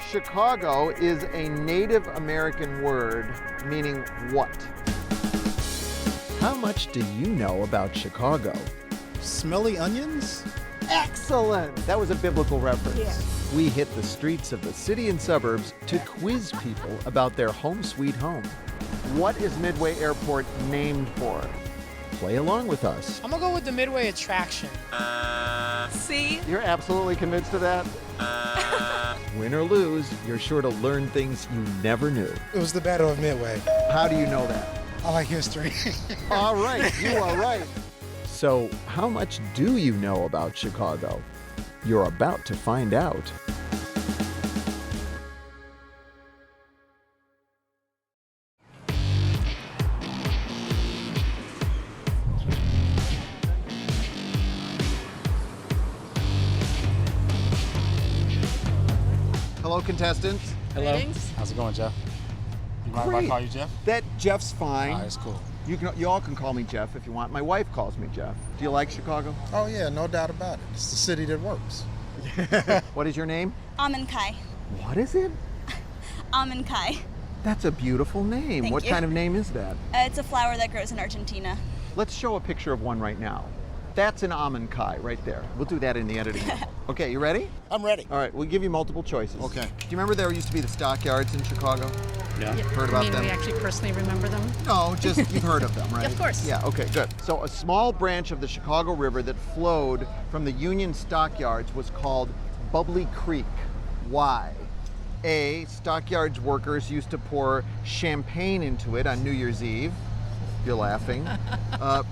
Chicago is a Native American word meaning what? How much do you know about Chicago? Smelly onions? Excellent! That was a biblical reference. Yeah. We hit the streets of the city and suburbs to quiz people about their home sweet home. What is Midway Airport named for? Play along with us. I'm gonna go with the Midway attraction. See? You're absolutely convinced of that? Win or lose, you're sure to learn things you never knew. It was the Battle of Midway. How do you know that? I like history. All right, you are right. So, how much do you know about Chicago? You're about to find out. Hello, contestants. Hello. Greetings. How's it going, Jeff? You mind if I Great. call you Jeff? That Jeff's fine. All right, it's cool. You all can call me Jeff if you want. My wife calls me Jeff. Do you like Chicago? Oh, yeah, no doubt about it. It's the city that works. What is your name? Almond Kai. What is it? Almond Kai. That's a beautiful name. Thank What you. kind of name is that? It's a flower that grows in Argentina. Let's show a picture of one right now. That's an almond kai right there. We'll do that in the editing. Okay, you ready? I'm ready. All right, we'll give you multiple choices. Okay. Do you remember there used to be the stockyards in Chicago? Yeah. Heard about I mean, them? we actually personally remember them? No, just you've heard of them, right? Of course. Yeah, okay, good. So a small branch of the Chicago River that flowed from the Union stockyards was called Bubbly Creek. Why? A, stockyards workers used to pour champagne into it on New Year's Eve. You're laughing.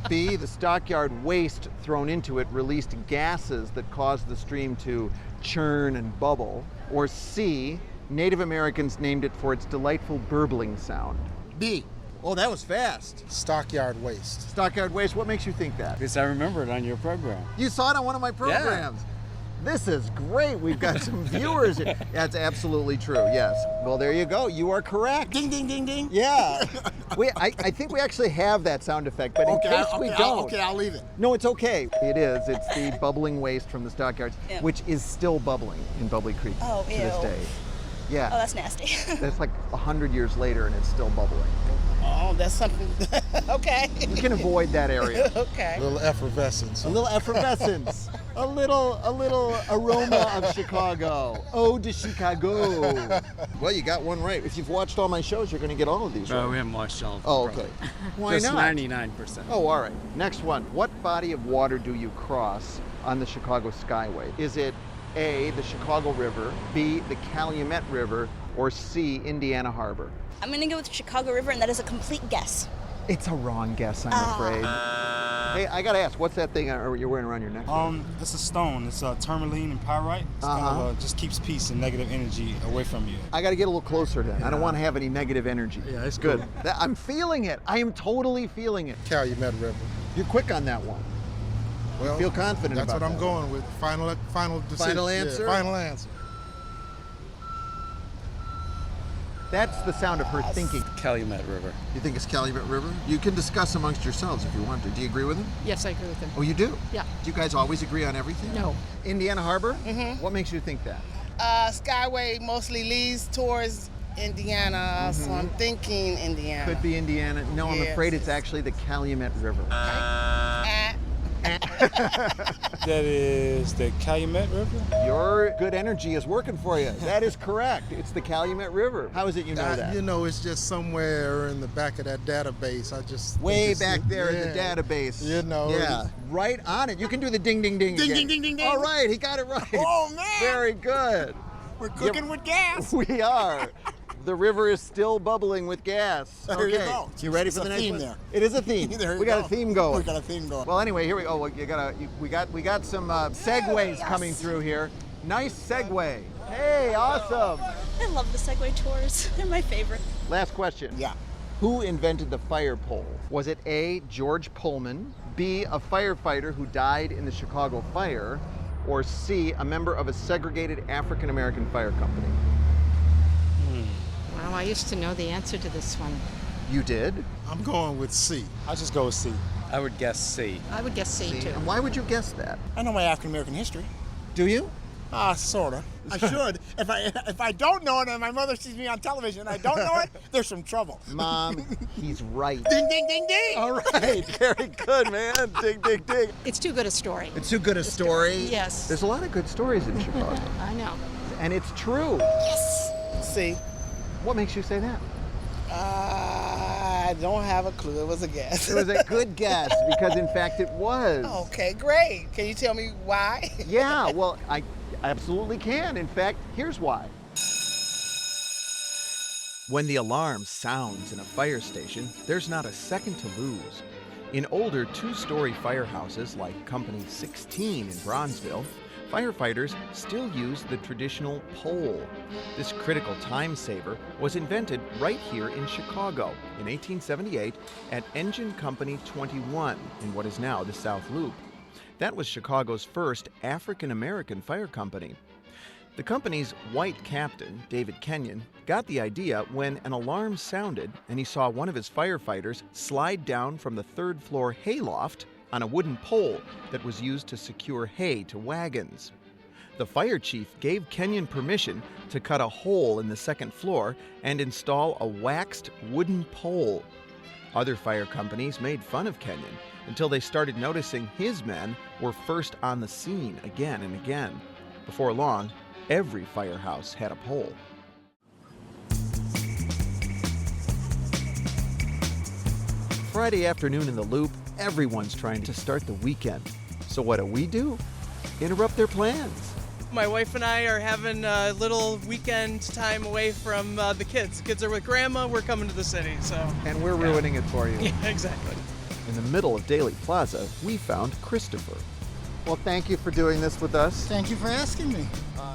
B, the stockyard waste thrown into it released gases that caused the stream to churn and bubble. Or C, Native Americans named it for its delightful burbling sound. B. Oh, that was fast. Stockyard waste. Stockyard waste, what makes you think that? Because I remember it on your program. You saw it on one of my programs. This is great. We've got some viewers here. That's absolutely true, yes. Well, there you go. You are correct. Ding, ding, ding, ding. Yeah. I think we actually have that sound effect, but in case we don't. I'll leave it. No, it's okay. It is. It's the bubbling waste from the stockyards, Ew. which is still bubbling in Bubbly Creek Oh, to this ew. day. Yeah. Oh, that's nasty. That's like 100 years later and it's still bubbling. Oh, that's something. Okay. You can avoid that area. Okay. A little effervescence. A little effervescence. A little aroma of Chicago. Ode to Chicago. Well, you got one right. If you've watched all my shows, you're going to get all of these right. No, we haven't watched all of them. Oh, probably. okay. Why Just not? 99%. Oh, all right. Next one. What body of water do you cross on the Chicago Skyway? Is it A, the Chicago River, B, the Calumet River, or C, Indiana Harbor? I'm gonna go with Chicago River, and that is a complete guess. It's a wrong guess, I'm afraid. Hey, I gotta ask, what's that thing you're wearing around your neck? It's a stone. It's tourmaline and pyrite. It's kind of just keeps peace and negative energy away from you. I gotta get a little closer then. I don't want to have any negative energy. Yeah, it's good. cool. I'm feeling it. I am totally feeling it. Calumet River. You're quick on that one. Well, feel confident that's about what I'm that. going with. Final decision. Final Yeah, answer? final answer. That's the sound of her thinking. Calumet River. You think it's Calumet River? You can discuss amongst yourselves if you want to. Do you agree with him? Yes, I agree with him. Oh, you do? Yeah. Do you guys always agree on everything? No. Indiana Harbor? Mm-hmm. What makes you think that? Skyway mostly leads towards Indiana, so I'm thinking Indiana. Could be Indiana. No, I'm Yes. afraid it's actually the Calumet River. That is the Calumet River. Your good energy is working for you. That is correct. It's the Calumet River. How is it you know that? You know, it's just somewhere in the back of that database. I just Way think it's- back there in yeah. the database. You know, Yeah, it's- right on it. You can do the ding, ding, ding. Ding, again. ding, ding, ding, ding. All right, he got it right. Oh, man. Very good. We're cooking with gas. We are. The river is still bubbling with gas. There you Okay. go. You ready It's for the a next theme one? there. It is a theme. There we you got go. a theme going. We got a theme going. Well, anyway, here we go. Well, we got some segues coming through here. Nice segue. Hey, awesome. I love the Segway tours. They're my favorite. Last question. Yeah. Who invented the fire pole? Was it A, George Pullman, B, a firefighter who died in the Chicago fire, or C, a member of a segregated African American fire company? Well, I used to know the answer to this one. You did? I'm going with C. I'll just go with C. I would guess C. I would guess C, too. And why would you guess that? I know my African American history. Do you? Sorta. I should. If I don't know it and my mother sees me on television and I don't know it, there's some trouble. Mom, he's right. Ding, ding, ding, ding. All right, very good, man. Ding, ding, ding. It's too good a story. It's too good a story. Yes. There's a lot of good stories in Chicago. I know. And it's true. See, What makes you say that? I don't have a clue. It was a guess. It was a good guess because, in fact, it was. Okay, great. Can you tell me why? Yeah, well, I absolutely can. In fact, here's why. When the alarm sounds in a fire station, there's not a second to lose. In older two-story firehouses like Company 16 in Bronzeville, firefighters still use the traditional pole. This critical time saver was invented right here in Chicago in 1878 at Engine Company 21 in what is now the South Loop. That was Chicago's first African-American fire company. The company's white captain, David Kenyon, got the idea when an alarm sounded and he saw one of his firefighters slide down from the third-floor hayloft on a wooden pole that was used to secure hay to wagons. The fire chief gave Kenyon permission to cut a hole in the second floor and install a waxed wooden pole. Other fire companies made fun of Kenyon until they started noticing his men were first on the scene again and again. Before long, every firehouse had a pole. Friday afternoon in the Loop, everyone's trying to start the weekend. So what do? Interrupt their plans. My wife and I are having a little weekend time away from the kids. The kids are with grandma, we're coming to the city, so. And we're ruining it for you. Yeah, exactly. In the middle of Daly Plaza, we found Christopher. Well, thank you for doing this with us. Thank you for asking me.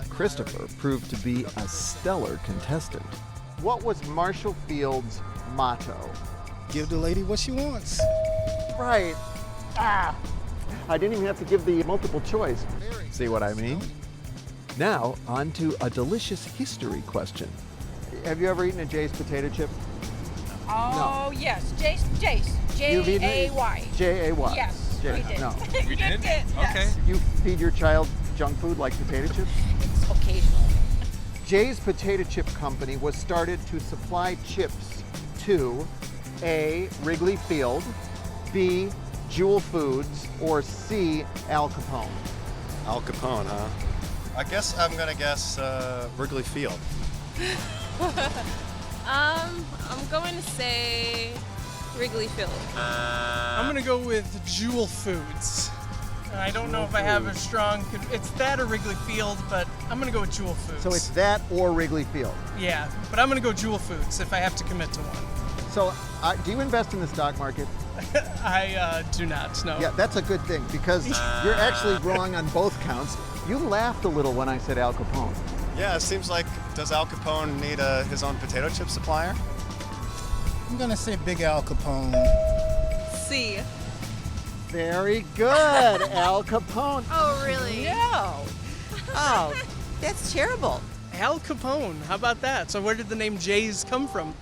Christopher proved to be a stellar contestant. What was Marshall Field's motto? Give the lady what she wants. Right. I didn't even have to give the multiple choice. See what I mean? Now, on to a delicious history question. Have you ever eaten a Jay's potato chip? Oh, yes. Jace. You've eaten it? J-A-Y. J-A-Y. Yes, Jay. we did. No. We did? Yes. Okay. You feed your child junk food like potato chips? It's occasional. Jay's Potato Chip Company was started to supply chips to A, Wrigley Field, B, Jewel Foods, or C, Al Capone. Al Capone, huh? I guess I'm gonna guess Wrigley Field. I'm going to say Wrigley Field. I'm gonna go with Jewel Foods. I don't know if I have a strong, it's that or Wrigley Field, but I'm gonna go with Jewel Foods. So it's that or Wrigley Field. Yeah, but I'm gonna go Jewel Foods if I have to commit to one. So do you invest in the stock market? I do not, no. Yeah, that's a good thing because you're actually wrong on both counts. You laughed a little when I said Al Capone. Yeah, it seems like, does Al Capone need his own potato chip supplier? I'm gonna say Big Al Capone. C. Very good, Al Capone. Oh, really? No. Oh, that's terrible. Al Capone, how about that? So where did the name Jay's come from?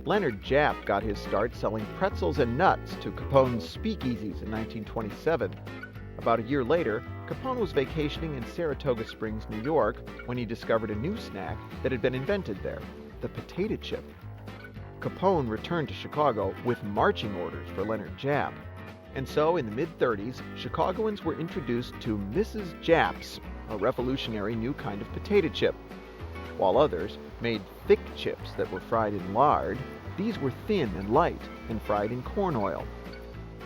Leonard Japp got his start selling pretzels and nuts to Capone's speakeasies in 1927. About a year later, Capone was vacationing in Saratoga Springs, New York, when he discovered a new snack that had been invented there, the potato chip. Capone returned to Chicago with marching orders for Leonard Japp. And so, in the mid-30s, Chicagoans were introduced to Mrs. Japp's, a revolutionary new kind of potato chip. While others made thick chips that were fried in lard, these were thin and light and fried in corn oil.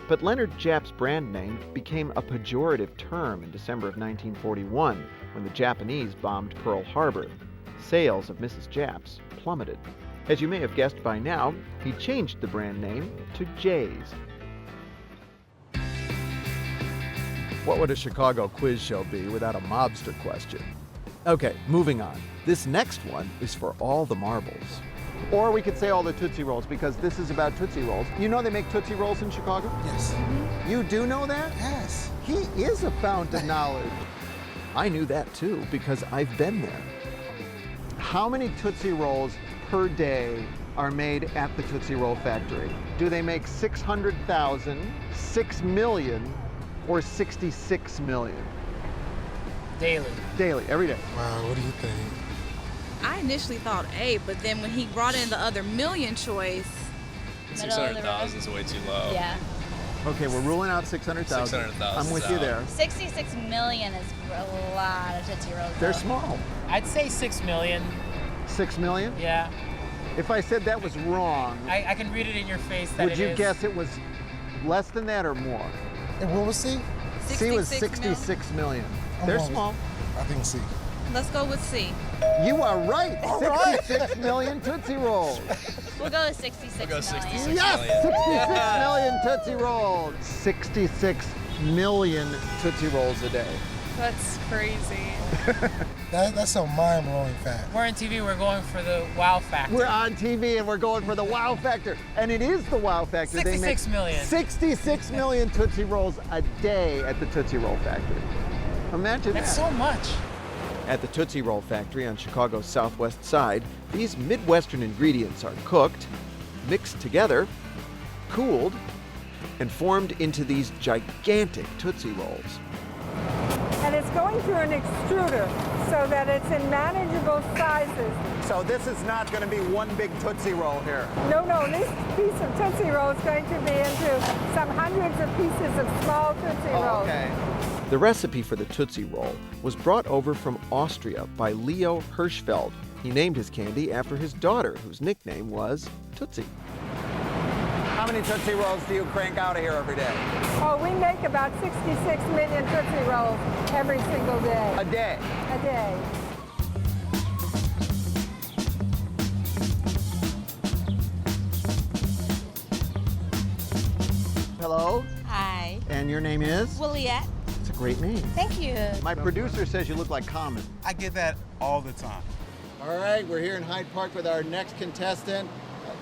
But Leonard Japp's brand name became a pejorative term in December of 1941 when the Japanese bombed Pearl Harbor. Sales of Mrs. Japp's plummeted. As you may have guessed by now, he changed the brand name to Jay's. What would a Chicago quiz show be without a mobster question? Okay, moving on. This next one is for all the marbles. Or we could say all the Tootsie Rolls because this is about Tootsie Rolls. You know they make Tootsie Rolls in Chicago? Yes. You do know that? Yes. He is a fount of knowledge. I knew that too because I've been there. How many Tootsie Rolls per day are made at the Tootsie Roll factory? Do they make 600,000, 6 million, or 66 million? Daily. Daily, every day. Wow, what do you think? I initially thought A, but then when he brought in the other million choice, 600,000 is way too low. Yeah. Okay, we're ruling out 600,000. 600,000 I'm with you there. 66 million is a lot of Tootsie Rolls. They're small. I'd say 6 million. 6 million? Yeah. If I said that was wrong, I can read it in your face that would you guess it was less than that or more? And what was C? C was 66 66 million. I'm They're going with- small. I think C. let's go with C. You are right. 66 million Tootsie Rolls. We'll go with 66 We'll go million. 66 Yes, million. 66 million Tootsie Rolls. 66 million Tootsie Rolls a day. That's crazy. That's a mind-blowing fact. We're on TV, we're going for the wow factor. We're on TV and we're going for the wow factor. And it is the wow factor. 66 million. 66 million Tootsie Rolls a day at the Tootsie Roll Factory. Imagine That's that. so much. At the Tootsie Roll factory on Chicago's southwest side, these Midwestern ingredients are cooked, mixed together, cooled, and formed into these gigantic Tootsie Rolls. And it's going through an extruder so that it's in manageable sizes. So this is not going to be one big Tootsie Roll here. No, this piece of Tootsie Roll is going to be into some hundreds of pieces of small Tootsie Rolls. Okay. The recipe for the Tootsie Roll was brought over from Austria by Leo Hirschfeld. He named his candy after his daughter, whose nickname was Tootsie. How many Tootsie Rolls do you crank out of here every day? Oh, we make about 66 million Tootsie Rolls every single day. A day. A day. Hello, Hi. and your name is? Williette. It's a great name. Thank you. My producer says you look like Common. I get that all the time. All right, we're here in Hyde Park with our next contestant.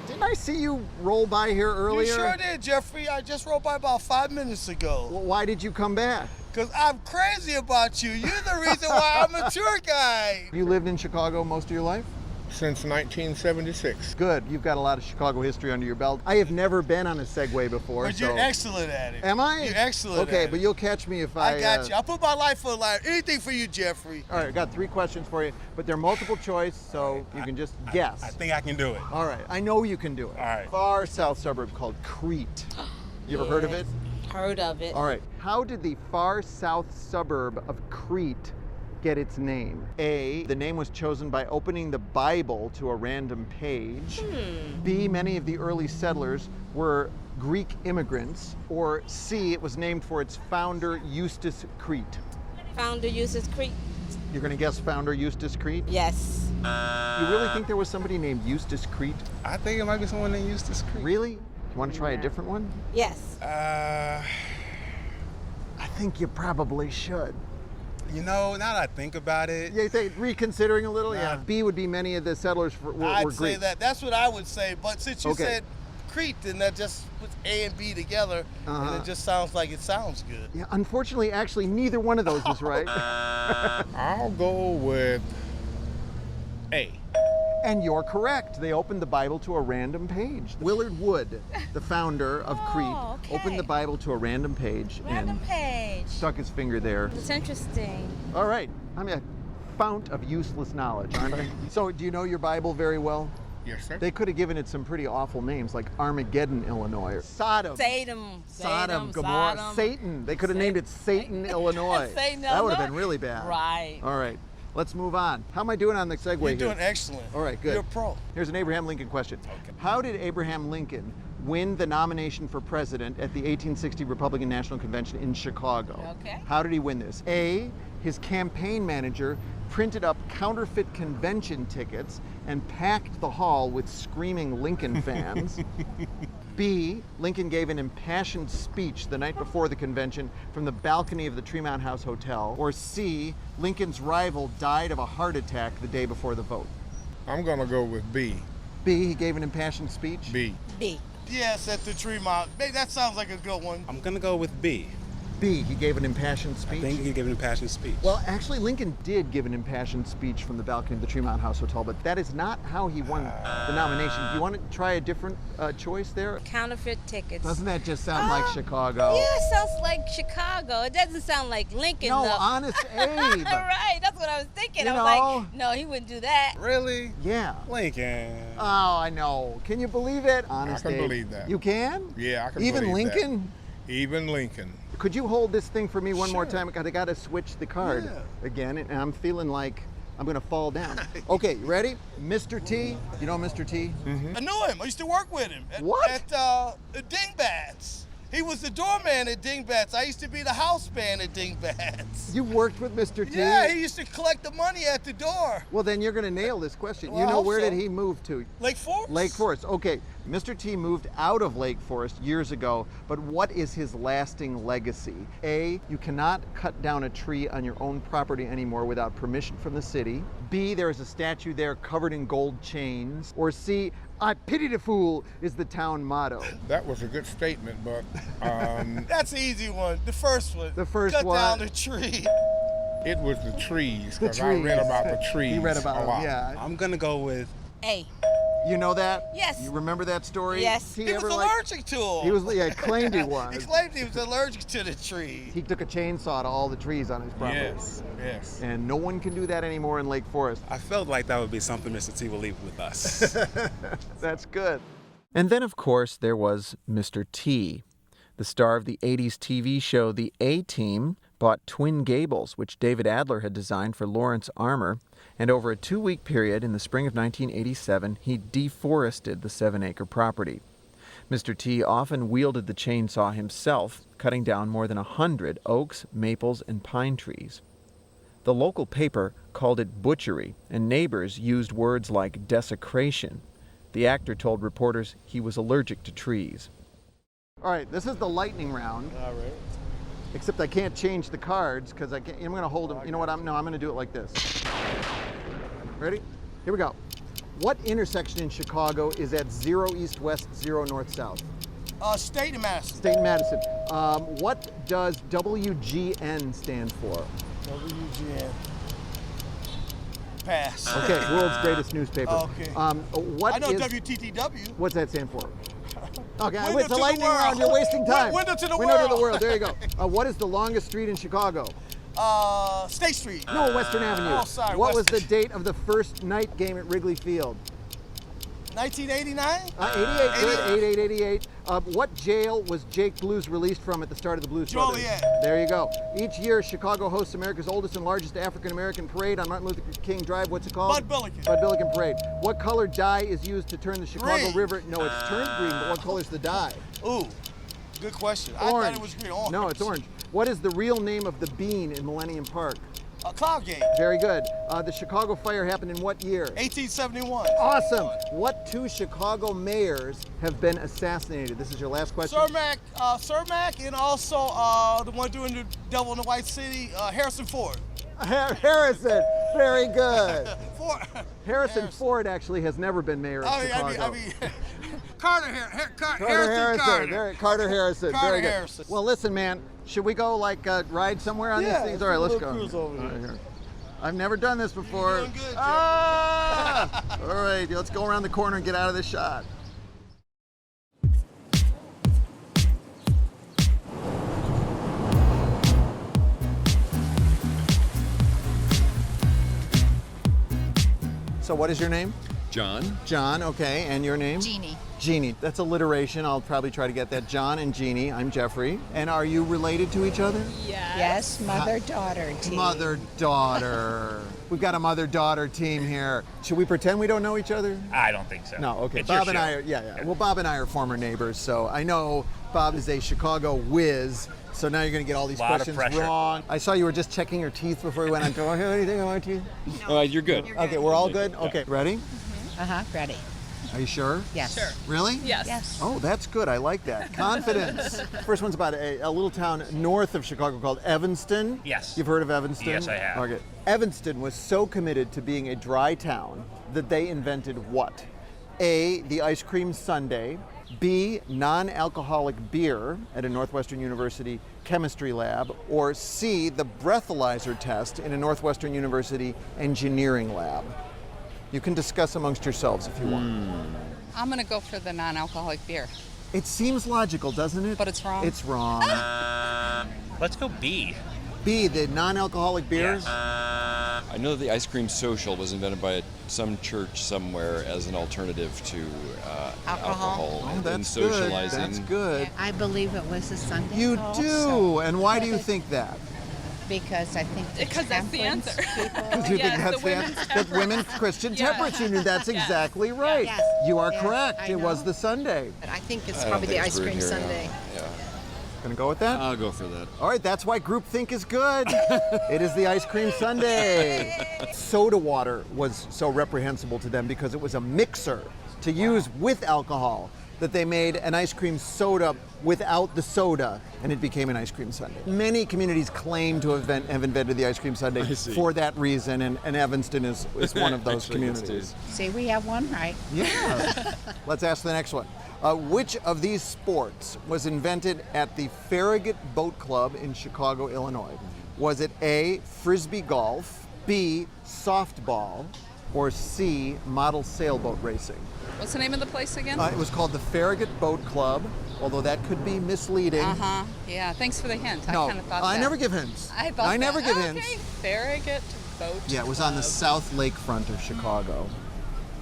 Didn't I see you roll by here earlier? You sure did, Jeffrey. I just rolled by about 5 minutes ago. Well, why did you come back? Because I'm crazy about you. You're the reason why I'm a tour guide. You lived in Chicago most of your life? Since 1976. Good. You've got a lot of Chicago history under your belt. I have never been on a Segway before. But you're excellent at it. Am I? You're excellent at it. Okay, but you'll catch me if I got you. I'll put my life on the line. Anything for you, Jeffrey. All right, I got 3 questions for you, but they're multiple choice, so you can just guess. I think I can do it. All right, I know you can do it. All right. Far south suburb called Crete. You ever heard of it? Heard of it. All right. How did the far south suburb of Crete get its name? A, the name was chosen by opening the Bible to a random page. B, many of the early settlers were Greek immigrants. Or C, it was named for its founder, Eustace Crete. Founder Eustace Creek. You're gonna guess founder Eustace Crete? Yes. You really think there was somebody named Eustace Crete? I think it might be someone named Eustace Creek. Really? You wanna try a different one? Yes. I think you probably should. You know, now that I think about it. Yeah, you think reconsidering a little? Nah. Yeah. B would be many of the settlers were I'd say Greek. that. That's what I would say. But since you Okay. said Crete, then that just puts A and B together, and it just sounds like it sounds good. Yeah, unfortunately, actually, neither one of those is right. I'll go with A. And you're correct. They opened the Bible to a random page. Willard Wood, the founder of Crete, okay. opened the Bible to a random page Random and page. stuck his finger there. That's interesting. All right, I'm a fount of useless knowledge, aren't I? So, do you know your Bible very well? Yes, sir. They could have given it some pretty awful names like Armageddon, Illinois, or Sodom. Sodom, Gomorrah, Satan. They could have named it Satan, Illinois. Satan, That would have Illinois. been really bad. Right. All right, let's move on. How am I doing on the Segway You're here? doing excellent. All right, good. You're a pro. Here's an Abraham Lincoln question. How did Abraham Lincoln win the nomination for president at the 1860 Republican National Convention in Chicago? Okay. How did he win this? A, his campaign manager printed up counterfeit convention tickets and packed the hall with screaming Lincoln fans. B, Lincoln gave an impassioned speech the night before the convention from the balcony of the Tremont House Hotel. Or C, Lincoln's rival died of a heart attack the day before the vote. I'm gonna go with B. B, he gave an impassioned speech. B. B. Yes, at the Tremont. Hey, that sounds like a good one. I'm gonna go with B. B, he gave an impassioned speech. I think he gave an impassioned speech. Well, actually, Lincoln did give an impassioned speech from the balcony of the Tremont House Hotel, but that is not how he won the nomination. Do you want to try a different choice there? Counterfeit tickets. Doesn't that just sound like Chicago? Yeah, it sounds like Chicago. It doesn't sound like Lincoln. No, though. Honest Abe. Right, that's what I was thinking. You I was like, no, he wouldn't do that. Really? Yeah. Lincoln. Oh, I know. Can you believe it? Honest I can Abe. believe that. You can? Yeah, I can Even believe Lincoln? that. Even Lincoln. Could you hold this thing for me one more time? I got to switch the card again, and I'm feeling like I'm going to fall down. Okay, you ready? Mr. T. You know Mr. T? I knew him. I used to work with him. What? At Dingbats. He was the doorman at Dingbats. I used to be the house band at Dingbats. You worked with Mr. T? Yeah, he used to collect the money at the door. Well, then you're going to nail this question. Well, You I know, hope where so. did he move to? Lake Forest? Lake Forest. Okay, Mr. T moved out of Lake Forest years ago, but what is his lasting legacy? A, you cannot cut down a tree on your own property anymore without permission from the city. B, there is a statue there covered in gold chains. Or C, I pity the fool is the town motto. That was a good statement, but That's an easy one. The first one. The first Cut one. down the tree. it was the trees, The because I read trees. about the trees He read about a lot. it, yeah. I'm going to go with A. You know that? Yes. You remember that story? Yes. He was allergic to them. He was, yeah, claimed he was. He claimed he was allergic to the tree. He took a chainsaw to all the trees on his property. Yes, yes. And no one can do that anymore in Lake Forest. I felt like that would be something Mr. T will leave with us. That's good. And then, of course, there was Mr. T. The star of the 80s TV show The A-Team bought Twin Gables, which David Adler had designed for Lawrence Armour, and over a 2-week period in the spring of 1987, he deforested the 7-acre property. Mr. T often wielded the chainsaw himself, cutting down more than 100 oaks, maples, and pine trees. The local paper called it butchery, and neighbors used words like desecration. The actor told reporters he was allergic to trees. All right, this is the lightning round. All right. Except I can't change the cards because I'm going to hold them. You know what? I'm going to do it like this. Ready? Here we go. What intersection in Chicago is at 0 east-west, 0 north-south? State and Madison. State and Madison. What does WGN stand for? WGN. Pass. Okay, world's greatest newspaper. Okay. What I know is, WTTW. What's that stand for? Okay, Window it's a to the lightning world. round. You're wasting time. Window to the Window to world. the world. There you go. What is the longest street in Chicago? State Street. No, Western Avenue. Oh, sorry. What was Western. the date of the first night game at Wrigley Field? 1989? 88, good. 88. What jail was Jake Blues released from at the start of the Blues Brothers? Joliet. There you go. Each year, Chicago hosts America's oldest and largest African-American parade on Martin Luther King Drive. What's it called? Bud Billiken. Bud Billiken Parade. What color dye is used to turn the Chicago Green. River? No, it's turned green, but what color is the dye? Ooh, good question. I Orange. thought it was green. Orange. No, it's orange. What is the real name of the bean in Millennium Park? Cloudgate. Very good. The Chicago fire happened in what year? 1871. Awesome. What 2 Chicago mayors have been assassinated? This is your last question. Cermak, and also the one doing the Devil in the White City, Harrison Ford. Harrison. Very good. Ford. Harrison Ford actually has never been mayor of Chicago. I mean, Carter Carter Harrison. Carter Harrison. Carter Very good. Harrison. Well, listen, man. Should we go ride somewhere on these things? All right, let's go. Cruise over All right, here. here. I've never done this before. You're doing good, Jeff. All right, let's go around the corner and get out of this shot. So what is your name? John. John, okay, and your name? Jeannie. Jeannie. That's alliteration. I'll probably try to get that. John and Jeannie. I'm Geoffrey. And are you related to each other? Yes, mother-daughter team. Mother-daughter. We've got a mother-daughter team here. Should we pretend we don't know each other? I don't think so. No, okay. It's Bob your and I show. are, yeah. Well, Bob and I are former neighbors, so I know Bob is a Chicago whiz. So now you're going to get all these Lot of questions pressure. wrong. I saw you were just checking your teeth before we went on. Do I have anything on my teeth? You're good. Okay, we're all good? Okay, ready? Ready. Are you sure? Yes. Sure. Really? Yes. Oh, that's good. I like that. Confidence. First one's about a little town north of Chicago called Evanston. Yes. You've heard of Evanston? Yes, I have. Okay. Evanston was so committed to being a dry town that they invented what? A, the ice cream sundae. B, non-alcoholic beer at a Northwestern University chemistry lab, or C, the breathalyzer test in a Northwestern University engineering lab? You can discuss amongst yourselves if you want. I'm going to go for the non-alcoholic beer. It seems logical, doesn't it? But it's wrong. It's wrong. Let's go B. B, the non-alcoholic beers? I know that the ice cream social was invented by some church somewhere as an alternative to alcohol Oh, and that's socializing. good. That's good. I believe it was a Sunday. You also. do. And why do you think that? Because I think Because that's the answer. Because you think that's the answer? That women Christian temperance union. That's exactly right. Yes. You are Yes, correct. I It was know. the Sunday. I think it's I don't probably think the it's ice brewed cream here, Sunday. Yeah. Gonna go with that? I'll go for that. All right, that's why groupthink is good. It is the ice cream sundae. Soda water was so reprehensible to them because it was a mixer to use with alcohol that they made an ice cream soda without the soda, and it became an ice cream sundae. Many communities claim to have invented the ice cream sundae for that reason, and Evanston is one of those communities. See, we have one right. Yeah. Let's ask the next one. Which of these sports was invented at the Farragut Boat Club in Chicago, Illinois? Was it A, frisbee golf, B, softball, or C, model sailboat racing? What's the name of the place again? It was called the Farragut Boat Club, although that could be misleading. Yeah, thanks for the hint. No, I kind of thought I that. never give hints. I never give Okay. hints. Farragut Boat Yeah, it was on the South Lakefront of Chicago.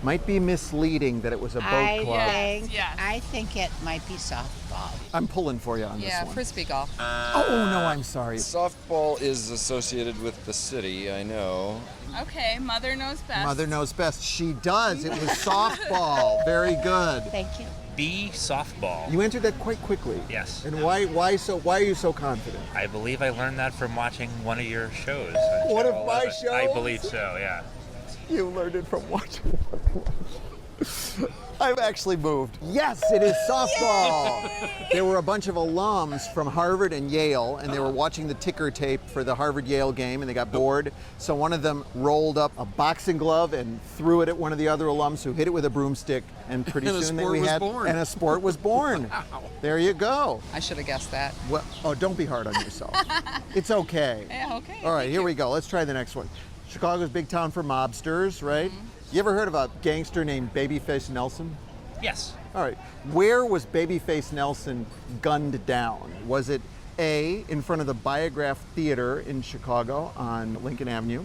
Might be misleading that it was a boat club. I think it might be softball. I'm pulling for you on this Yeah, one. frisbee golf. Oh, no, I'm sorry. Softball is associated with the city, I know. Okay, Mother knows best. Mother knows best. She does. It was softball. Very good. Thank you. B, softball. You answered that quite quickly. Yes. And why are you so confident? I believe I learned that from watching one of your shows. One of Show my 11. I shows? believe so, yeah. You learned it from watching. I've actually moved. Yes, it is softball. There were a bunch of alums from Harvard and Yale, and they were watching the ticker tape for the Harvard-Yale game, and they got bored. So one of them rolled up a boxing glove and threw it at one of the other alums, who hit it with a broomstick, and pretty And a soon sport was born. and a sport was born. Wow. There you go. I should have guessed that. Well, oh, don't be hard on yourself. It's okay. Yeah, okay. All right, here we go. Let's try the next one. Chicago's big town for mobsters, right? You ever heard of a gangster named Babyface Nelson? Yes. All right. Where was Babyface Nelson gunned down? Was it A, in front of the Biograph Theater in Chicago on Lincoln Avenue?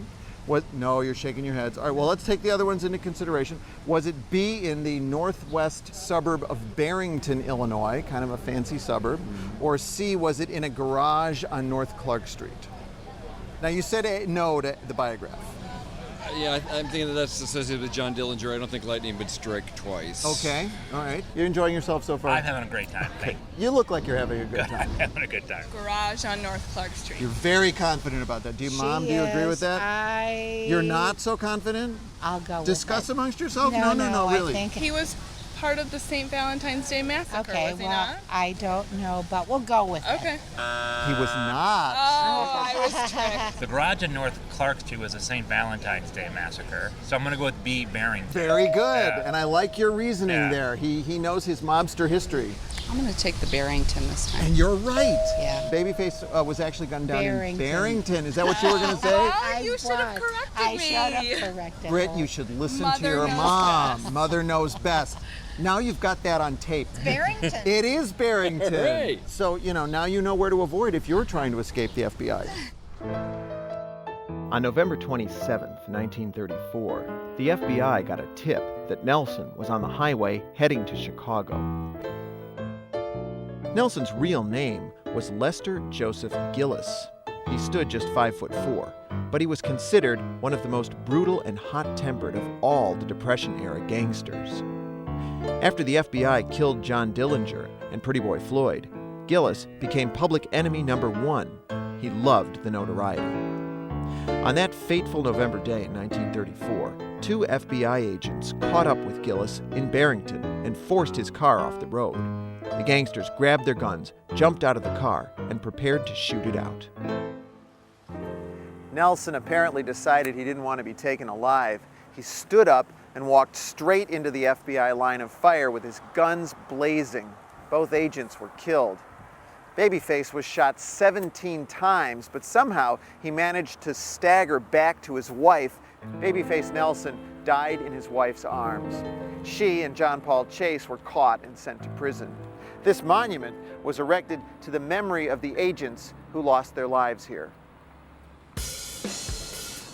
No, you're shaking your heads. All right, well, let's take the other ones into consideration. Was it B, in the northwest suburb of Barrington, Illinois, kind of a fancy suburb? Or C, was it in a garage on North Clark Street? Now, you said no to the Biograph. Yeah, I'm thinking that that's associated with John Dillinger. I don't think lightning would strike twice. Okay, all right. You're enjoying yourself so far? I'm having a great time. Okay. You look like you're having a good time. I'm having a good time. Garage on North Clark Street. You're very confident about that. Mom, do you agree with that? You're not so confident? I'll go Discuss with it. amongst yourself? No, No, really. I think He was part of the St. Valentine's Day Massacre, okay, was he well, not? I don't know, but we'll go with it. Okay. He was not. Oh, I was tricked. The garage on North Clark Street was a St. Valentine's Day massacre, so I'm going to go with B, Barrington. Very good. Yeah. And I like your reasoning Yeah. there. He knows his mobster history. I'm going to take the Barrington this time. And you're right. Yeah. Babyface was actually gunned down Barrington. in Barrington. Is that what you were going to say? Oh, you should have corrected I me. should have corrected Britt, her. you should listen Mother to your knows mom. best. Mother knows best. Now you've got that on tape. Barrington. It is Barrington. Hooray. So, now you know where to avoid if you're trying to escape the FBI. On November 27th, 1934, the FBI got a tip that Nelson was on the highway heading to Chicago. Nelson's real name was Lester Joseph Gillis. He stood just 5'4", but he was considered one of the most brutal and hot-tempered of all the Depression-era gangsters. After the FBI killed John Dillinger and Pretty Boy Floyd, Gillis became public enemy #1. He loved the notoriety. On that fateful November day in 1934, 2 FBI agents caught up with Gillis in Barrington and forced his car off the road. The gangsters grabbed their guns, jumped out of the car, and prepared to shoot it out. Nelson apparently decided he didn't want to be taken alive. He stood up and walked straight into the FBI line of fire with his guns blazing. Both agents were killed. Babyface was shot 17 times, but somehow he managed to stagger back to his wife. Babyface Nelson died in his wife's arms. She and John Paul Chase were caught and sent to prison. This monument was erected to the memory of the agents who lost their lives here.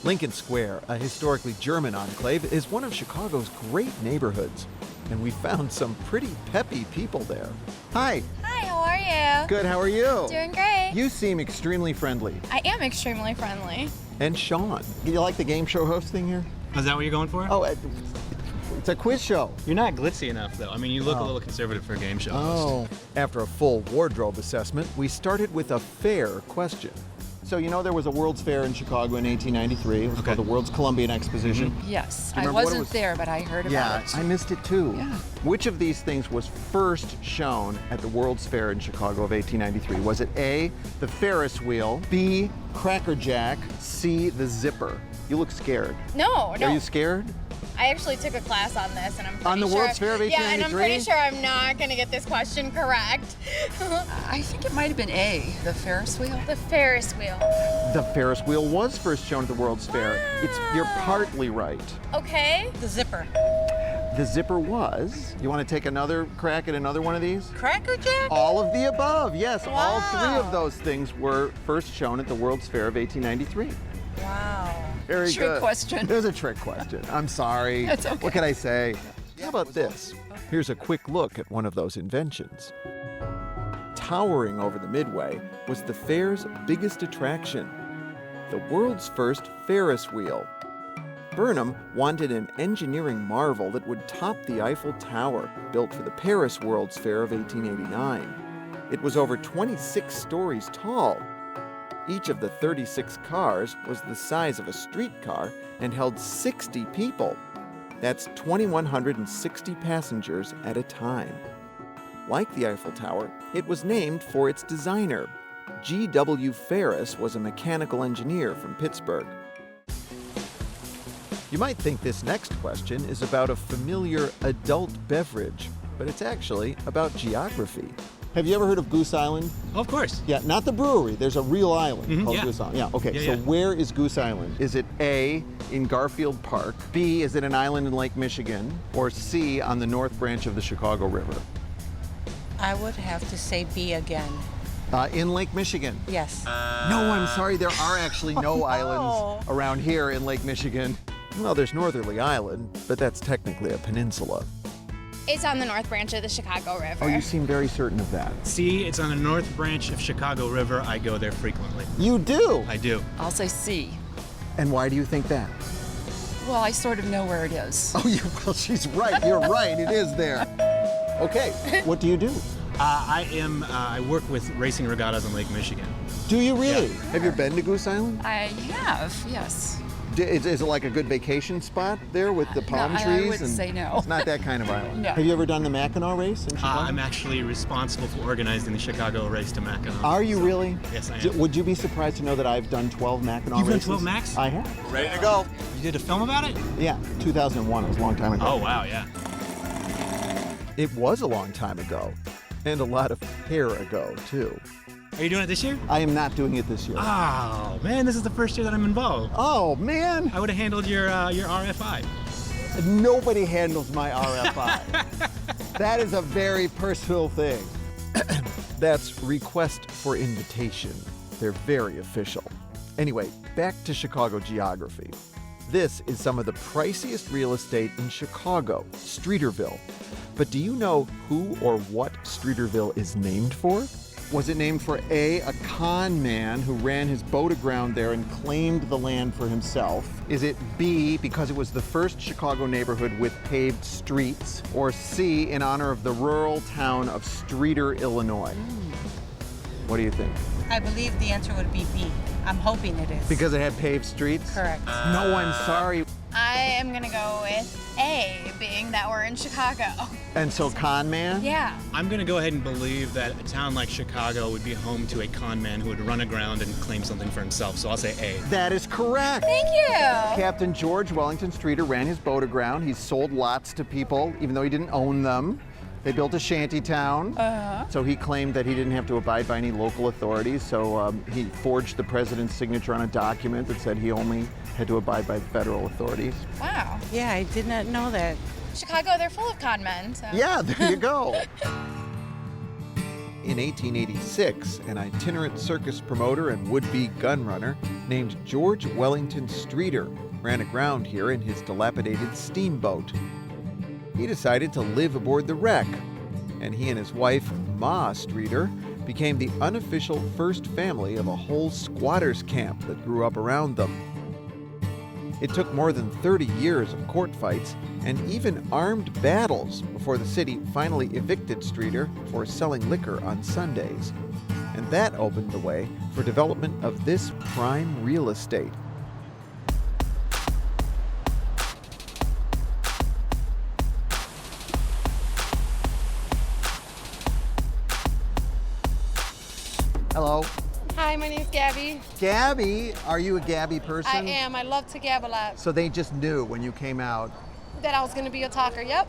Lincoln Square, a historically German enclave, is one of Chicago's great neighborhoods. And we found some pretty peppy people there. Hi. Hi, how are you? Good, how are you? Doing great. You seem extremely friendly. I am extremely friendly. And Sean. Do you like the game show hosting here? Is that what you're going for? Oh, it's a quiz show. You're not glitzy enough, though. I mean, you look a little conservative for a game show host. After a full wardrobe assessment, we started with a fair question. So you know there was a World's Fair in Chicago in 1893. It was called the World's Columbian Exposition. Yes, Do you I remember what it wasn't was? there, but I heard about it. Yeah, I missed it too. Yeah. Which of these things was first shown at the World's Fair in Chicago of 1893? Was it A, the Ferris wheel, B, Cracker Jack, C, the zipper? You look scared. No. Are you scared? I actually took a class on this, and I'm pretty On the sure, World's Fair of 1893? Yeah, and I'm pretty sure I'm not going to get this question correct. I think it might have been A, the Ferris wheel. The Ferris wheel. The Ferris wheel was first shown at the World's Fair. You're partly right. Okay. The zipper. The zipper was. You want to take another crack at another one of these? Cracker Jack? All of the above, yes. Wow. All three of those things were first shown at the World's Fair of 1893. Wow. Very Trick good. question. It was a trick question. I'm sorry. That's okay. What can I say? How about this? Here's a quick look at one of those inventions. Towering over the Midway was the fair's biggest attraction, the world's first Ferris wheel. Burnham wanted an engineering marvel that would top the Eiffel Tower, built for the Paris World's Fair of 1889. It was over 26 stories tall. Each of the 36 cars was the size of a streetcar and held 60 people. That's 2,160 passengers at a time. Like the Eiffel Tower, it was named for its designer. G.W. Ferris was a mechanical engineer from Pittsburgh. You might think this next question is about a familiar adult beverage, but it's actually about geography. Have you ever heard of Goose Island? Of course. Yeah, not the brewery. There's a real island called yeah. Goose Island. Yeah, okay. Yeah, So where is Goose Island? Is it A, in Garfield Park, B, is it an island in Lake Michigan, or C, on the north branch of the Chicago River? I would have to say B again. In Lake Michigan. Yes. No, I'm sorry. There are actually no islands around here in Lake Michigan. Well, there's Northerly Island, but that's technically a peninsula. It's on the north branch of the Chicago River. Oh, you seem very certain of that. C, it's on the north branch of Chicago River. I go there frequently. You do? I do. I'll say C. And why do you think that? Well, I sort of know where it is. Oh, well, she's right. You're right. It is there. Okay. What do you do? I work with racing regattas on Lake Michigan. Do you really? Yeah. Have you been to Goose Island? I have, yes. Is it like a good vacation spot there with the palm No, I trees? would say no. It's not that kind of island. No. Have you ever done the Mackinac race in Chicago? I'm actually responsible for organizing the Chicago race to Mackinac. Are you really? Yes, I am. Would you be surprised to know that I've done 12 Mackinac You've done races? 12 Macs? I have. Ready to go. You did a film about it? Yeah, 2001. It was a long time ago. Oh, wow, yeah. It was a long time ago, and a lot of hair ago, too. Are you doing it this year? I am not doing it this year. Oh, man, this is the first year that I'm involved. Oh, man. I would have handled your RFI. Nobody handles my RFI. That is a very personal thing. That's request for invitation. They're very official. Anyway, back to Chicago geography. This is some of the priciest real estate in Chicago, Streeterville. But do you know who or what Streeterville is named for? Was it named for A, a con man who ran his boat aground there and claimed the land for himself? Is it B, because it was the first Chicago neighborhood with paved streets? Or C, in honor of the rural town of Streeter, Illinois? What do you think? I believe the answer would be B. I'm hoping it is. Because it had paved streets? Correct. No, I'm sorry. I am going to go with A, being that we're in Chicago. And so con man? Yeah. I'm going to go ahead and believe that a town like Chicago would be home to a con man who would run aground and claim something for himself. So I'll say A. That is correct. Thank you. Captain George Wellington Streeter ran his boat aground. He sold lots to people, even though he didn't own them. They built a shanty town. So he claimed that he didn't have to abide by any local authorities. So he forged the president's signature on a document that said he only had to abide by federal authorities. Wow. Yeah, I did not know that. Chicago, they're full of con men. So. Yeah, there you go. In 1886, an itinerant circus promoter and would-be gun runner named George Wellington Streeter ran aground here in his dilapidated steamboat. He decided to live aboard the wreck, and he and his wife, Ma Streeter, became the unofficial first family of a whole squatters camp that grew up around them. It took more than 30 years of court fights and even armed battles before the city finally evicted Streeter for selling liquor on Sundays. And that opened the way for development of this prime real estate. Hello. Hi, my name's Gabby. Gabby, are you a Gabby person? I am. I love to gab a lot. So they just knew when you came out. That I was going to be a talker, yep.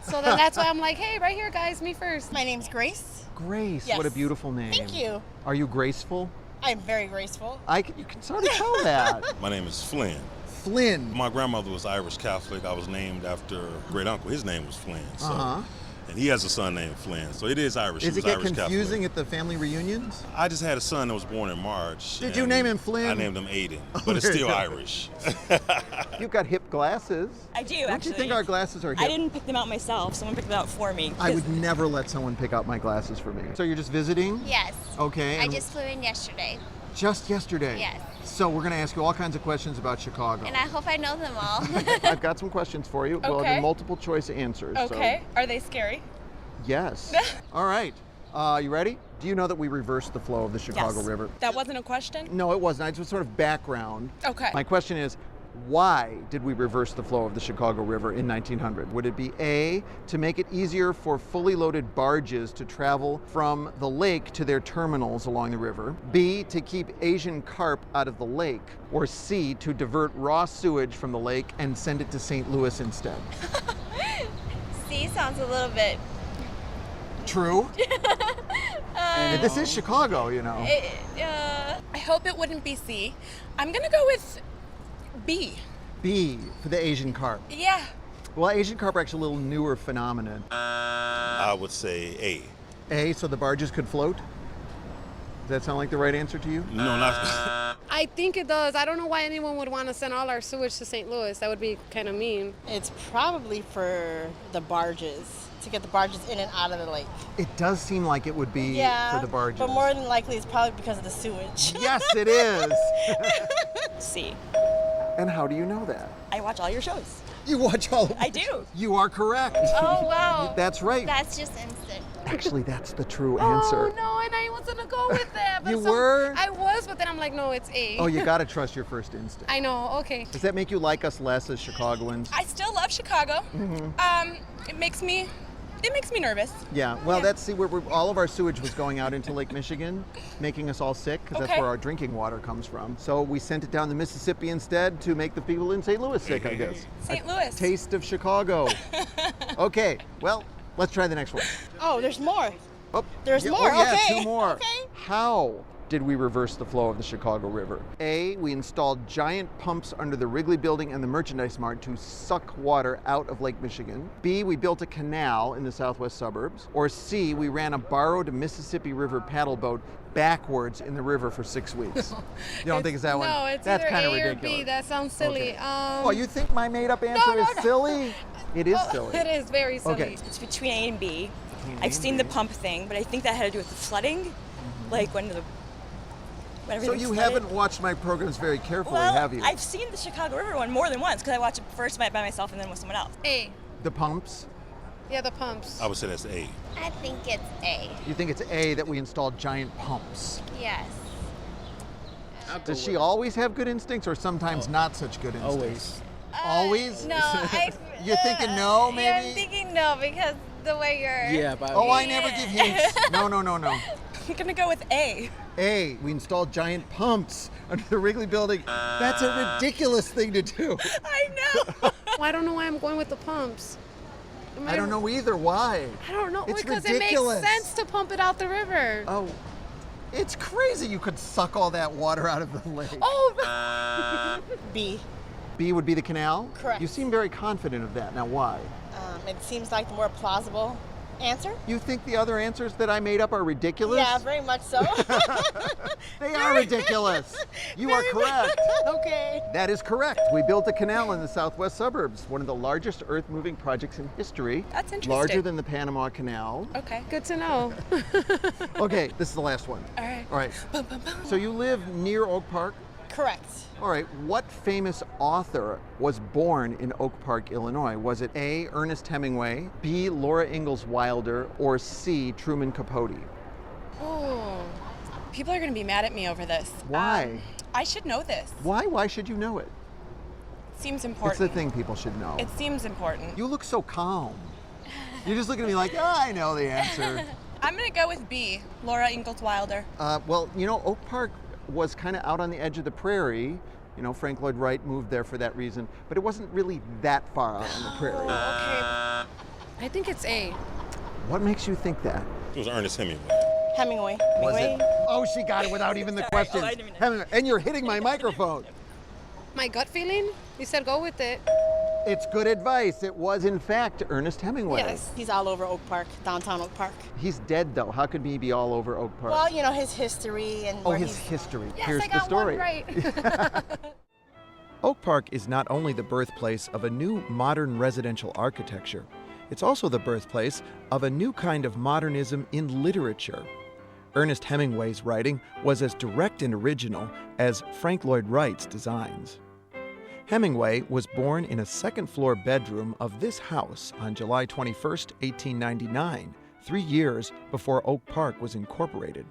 So then that's why I'm like, hey, right here, guys, me first. My name's Grace. Grace, Yes. what a beautiful name. Thank you. Are you graceful? I'm very graceful. You can sort of tell that. My name is Flynn. Flynn. My grandmother was Irish Catholic. I was named after a great uncle. His name was Flynn. So, Uh-huh. And he has a son named Flynn. So it is Irish. Does He it was get Irish confusing Catholic. at the family reunions? I just had a son that was born in March. Did you and name him Flynn? I named him Aiden, Oh, but it's there you still go. Irish. You've got hip glasses. I do, Don't actually. you think our glasses are hip? I didn't pick them out myself. Someone picked them out for me. I would never let someone pick out my glasses for me. So you're just visiting? Yes. Okay. I and just flew in yesterday. Just yesterday? Yes. So we're going to ask you all kinds of questions about Chicago. And I hope I know them all. I've got some questions for you. We'll Okay. have multiple choice answers. Okay. Are they scary? So, yes. All right. You ready? Do you know that we reversed the flow of the Chicago Yes. River? That wasn't a question? No, it wasn't. It's just sort of background. Okay. My question is, why did we reverse the flow of the Chicago River in 1900? Would it be A, to make it easier for fully loaded barges to travel from the lake to their terminals along the river? B, to keep Asian carp out of the lake? Or C, to divert raw sewage from the lake and send it to St. Louis instead? C sounds a little bit. True. This is Chicago, you know. I hope it wouldn't be C. I'm going to go with B. B, for the Asian carp. Yeah. Well, Asian carp are actually a little newer phenomenon. I would say A. A, so the barges could float? Does that sound like the right answer to you? No, not. I think it does. I don't know why anyone would want to send all our sewage to St. Louis. That would be kind of mean. It's probably for the barges, to get the barges in and out of the lake. It does seem like it would be for the barges. But more than likely it's probably because of the sewage. Yes, it is. C. And how do you know that? I watch all your shows. You watch all of I do. You are correct. Oh, wow. That's right. That's just instant. Actually, that's the true answer. Oh, no, and I was going to go with that. But You were? I was, but then I'm like, no, it's A. Oh, you got to trust your first instinct. I know, okay. Does that make you like us less as Chicagoans? I still love Chicago. Mhm. It makes me nervous. Yeah, well, that's, see, all of our sewage was going out into Lake Michigan, making us all sick, because that's Okay. where our drinking water comes from. So we sent it down the Mississippi instead to make the people in St. Louis sick, I guess. St. Louis. Taste of Chicago. Okay, well, let's try the next one. Oh, there's more. Oh, There's yeah, more, oh, yeah, okay. 2 more. Okay. How did we reverse the flow of the Chicago River? A, we installed giant pumps under the Wrigley Building and the Merchandise Mart to suck water out of Lake Michigan. B, we built a canal in the southwest suburbs. Or C, we ran a borrowed Mississippi River paddle boat backwards in the river for 6 weeks. You don't think it's that one? No, it's That's either kind of A or ridiculous. B. That sounds silly. Okay. Oh, you think my made-up answer is silly? It is silly. It is very silly. Okay. It's between A and B. Between A I've and seen B. the pump thing, but I think that had to do with the flooding. Like when So everything you flooded. haven't watched my programs very carefully, Well, have you? I've seen the Chicago River one more than once because I watched it first by myself and then with someone else. A. The pumps? Yeah, the pumps. I would say that's A. I think it's A. You think it's A, that we installed giant pumps? Yes. Does she always have good instincts or sometimes not such good instincts? Always? No, You're thinking no, Yeah, maybe? I'm thinking no because the way you're. Oh, I never give hints. No. I'm gonna go with A. A, we installed giant pumps under the Wrigley Building. That's a ridiculous thing to do. I know. I don't know why I'm going with the pumps. I don't know either. Why? I don't know. It's because ridiculous. it makes sense to pump it out the river. Oh, it's crazy you could suck all that water out of the lake. Oh, B. B would be the canal? Correct. You seem very confident of that. Now, why? It seems like the more plausible answer. You think the other answers that I made up are ridiculous? Yeah, very much so. They are ridiculous. You are correct. Okay. That is correct. We built a canal in the southwest suburbs, one of the largest earth-moving projects in history. That's interesting. Larger than the Panama Canal. Okay. good to know. Okay, this is the last one. All right. All right. So you live near Oak Park? Correct. All right, what famous author was born in Oak Park, Illinois? Was it A, Ernest Hemingway, B, Laura Ingalls Wilder, or C, Truman Capote? Oh, people are going to be mad at me over this. Why? I should know this. Why? Why should you know it? Seems important. It's the thing people should know. It seems important. You look so calm. You're just looking at me like, oh, I know the answer. I'm going to go with B, Laura Ingalls Wilder. Well, you know, Oak Park was kind of out on the edge of the prairie. You know, Frank Lloyd Wright moved there for that reason, but it wasn't really that far out on the prairie. Okay. I think it's A. What makes you think that? It was Ernest Hemingway. Hemingway. Was it? Oh, she got it without even the questions. I didn't mean Hemingway. And you're hitting my microphone. My gut feeling? You said go with it. It's good advice. It was, in fact, Ernest Hemingway. Yes, he's all over Oak Park, downtown Oak Park. He's dead, though. How could he be all over Oak Park? Well, you know, his history and where his history. Yes, Here's I got the story. one right. Oak Park is not only the birthplace of a new modern residential architecture, it's also the birthplace of a new kind of modernism in literature. Ernest Hemingway's writing was as direct and original as Frank Lloyd Wright's designs. Hemingway was born in a second-floor bedroom of this house on July 21, 1899, 3 years before Oak Park was incorporated.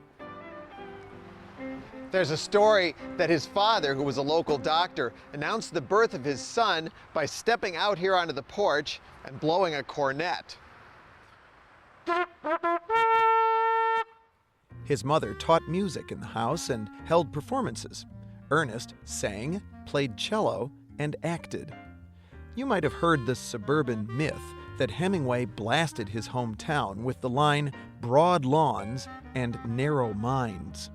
There's a story that his father, who was a local doctor, announced the birth of his son by stepping out here onto the porch and blowing a cornet. His mother taught music in the house and held performances. Ernest sang, played cello, and acted. You might have heard the suburban myth that Hemingway blasted his hometown with the line, "broad lawns and narrow minds."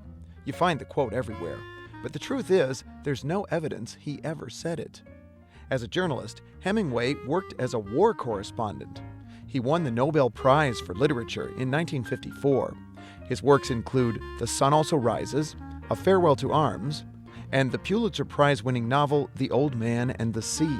You find the quote everywhere, but the truth is, there's no evidence he ever said it. As a journalist, Hemingway worked as a war correspondent. He won the Nobel Prize for Literature in 1954. His works include The Sun Also Rises, A Farewell to Arms, and the Pulitzer Prize-winning novel The Old Man and the Sea.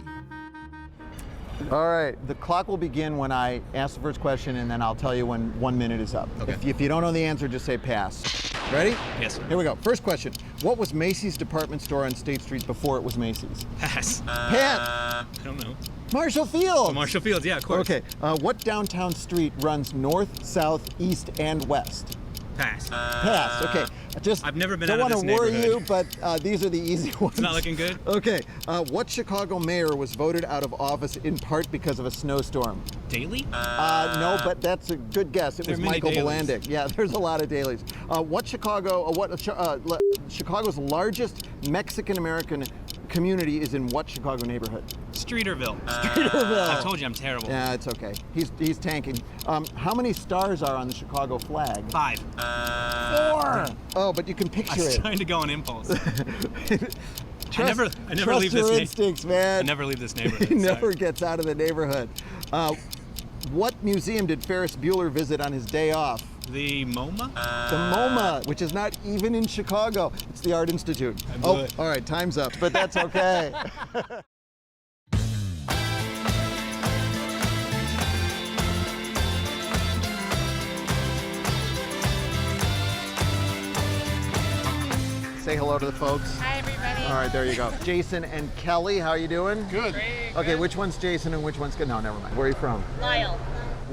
All right, the clock will begin when I ask the first question, and then I'll tell you when 1 minute is up. Okay. If you don't know the answer, just say pass. Ready? Yes, sir. Here we go. First question. What was Macy's department store on State Street before it was Macy's? Pass. Pass. I don't know. Marshall Fields. Oh, Marshall Fields, yeah, of course. Okay. What downtown street runs north, south, east, and west? Pass. Pass. Okay. I've never been Don't out of want this to worry neighborhood. you, but these are the easy ones. It's not looking good? Okay. What Chicago mayor was voted out of office in part because of a snowstorm? Daley? No, but that's a good guess. It There was are many Michael Daleys. Volandic. Yeah, there's a lot of Daleys. Chicago's largest Mexican-American community is in what Chicago neighborhood? Streeterville. Streeterville. I told you I'm terrible. Yeah, it's okay. He's tanking. How many stars are on the Chicago flag? 5. 4. Oh, but you can I picture was it. trying to go on impulse. Trust, I never trust leave your this instincts, man. I never leave this neighborhood. He never sorry. gets out of the neighborhood. What museum did Ferris Bueller visit on his day off? The MoMA? The MoMA, which is not even in Chicago. It's the Art Institute. I blew it. All right, time's up, but that's okay. Say hello to the folks. Hi, everybody. All right, there you go. Jason and Kelly, how are you doing? Good. Okay, which one's Jason and which one's good? No, never mind. Where are you from? Lyle.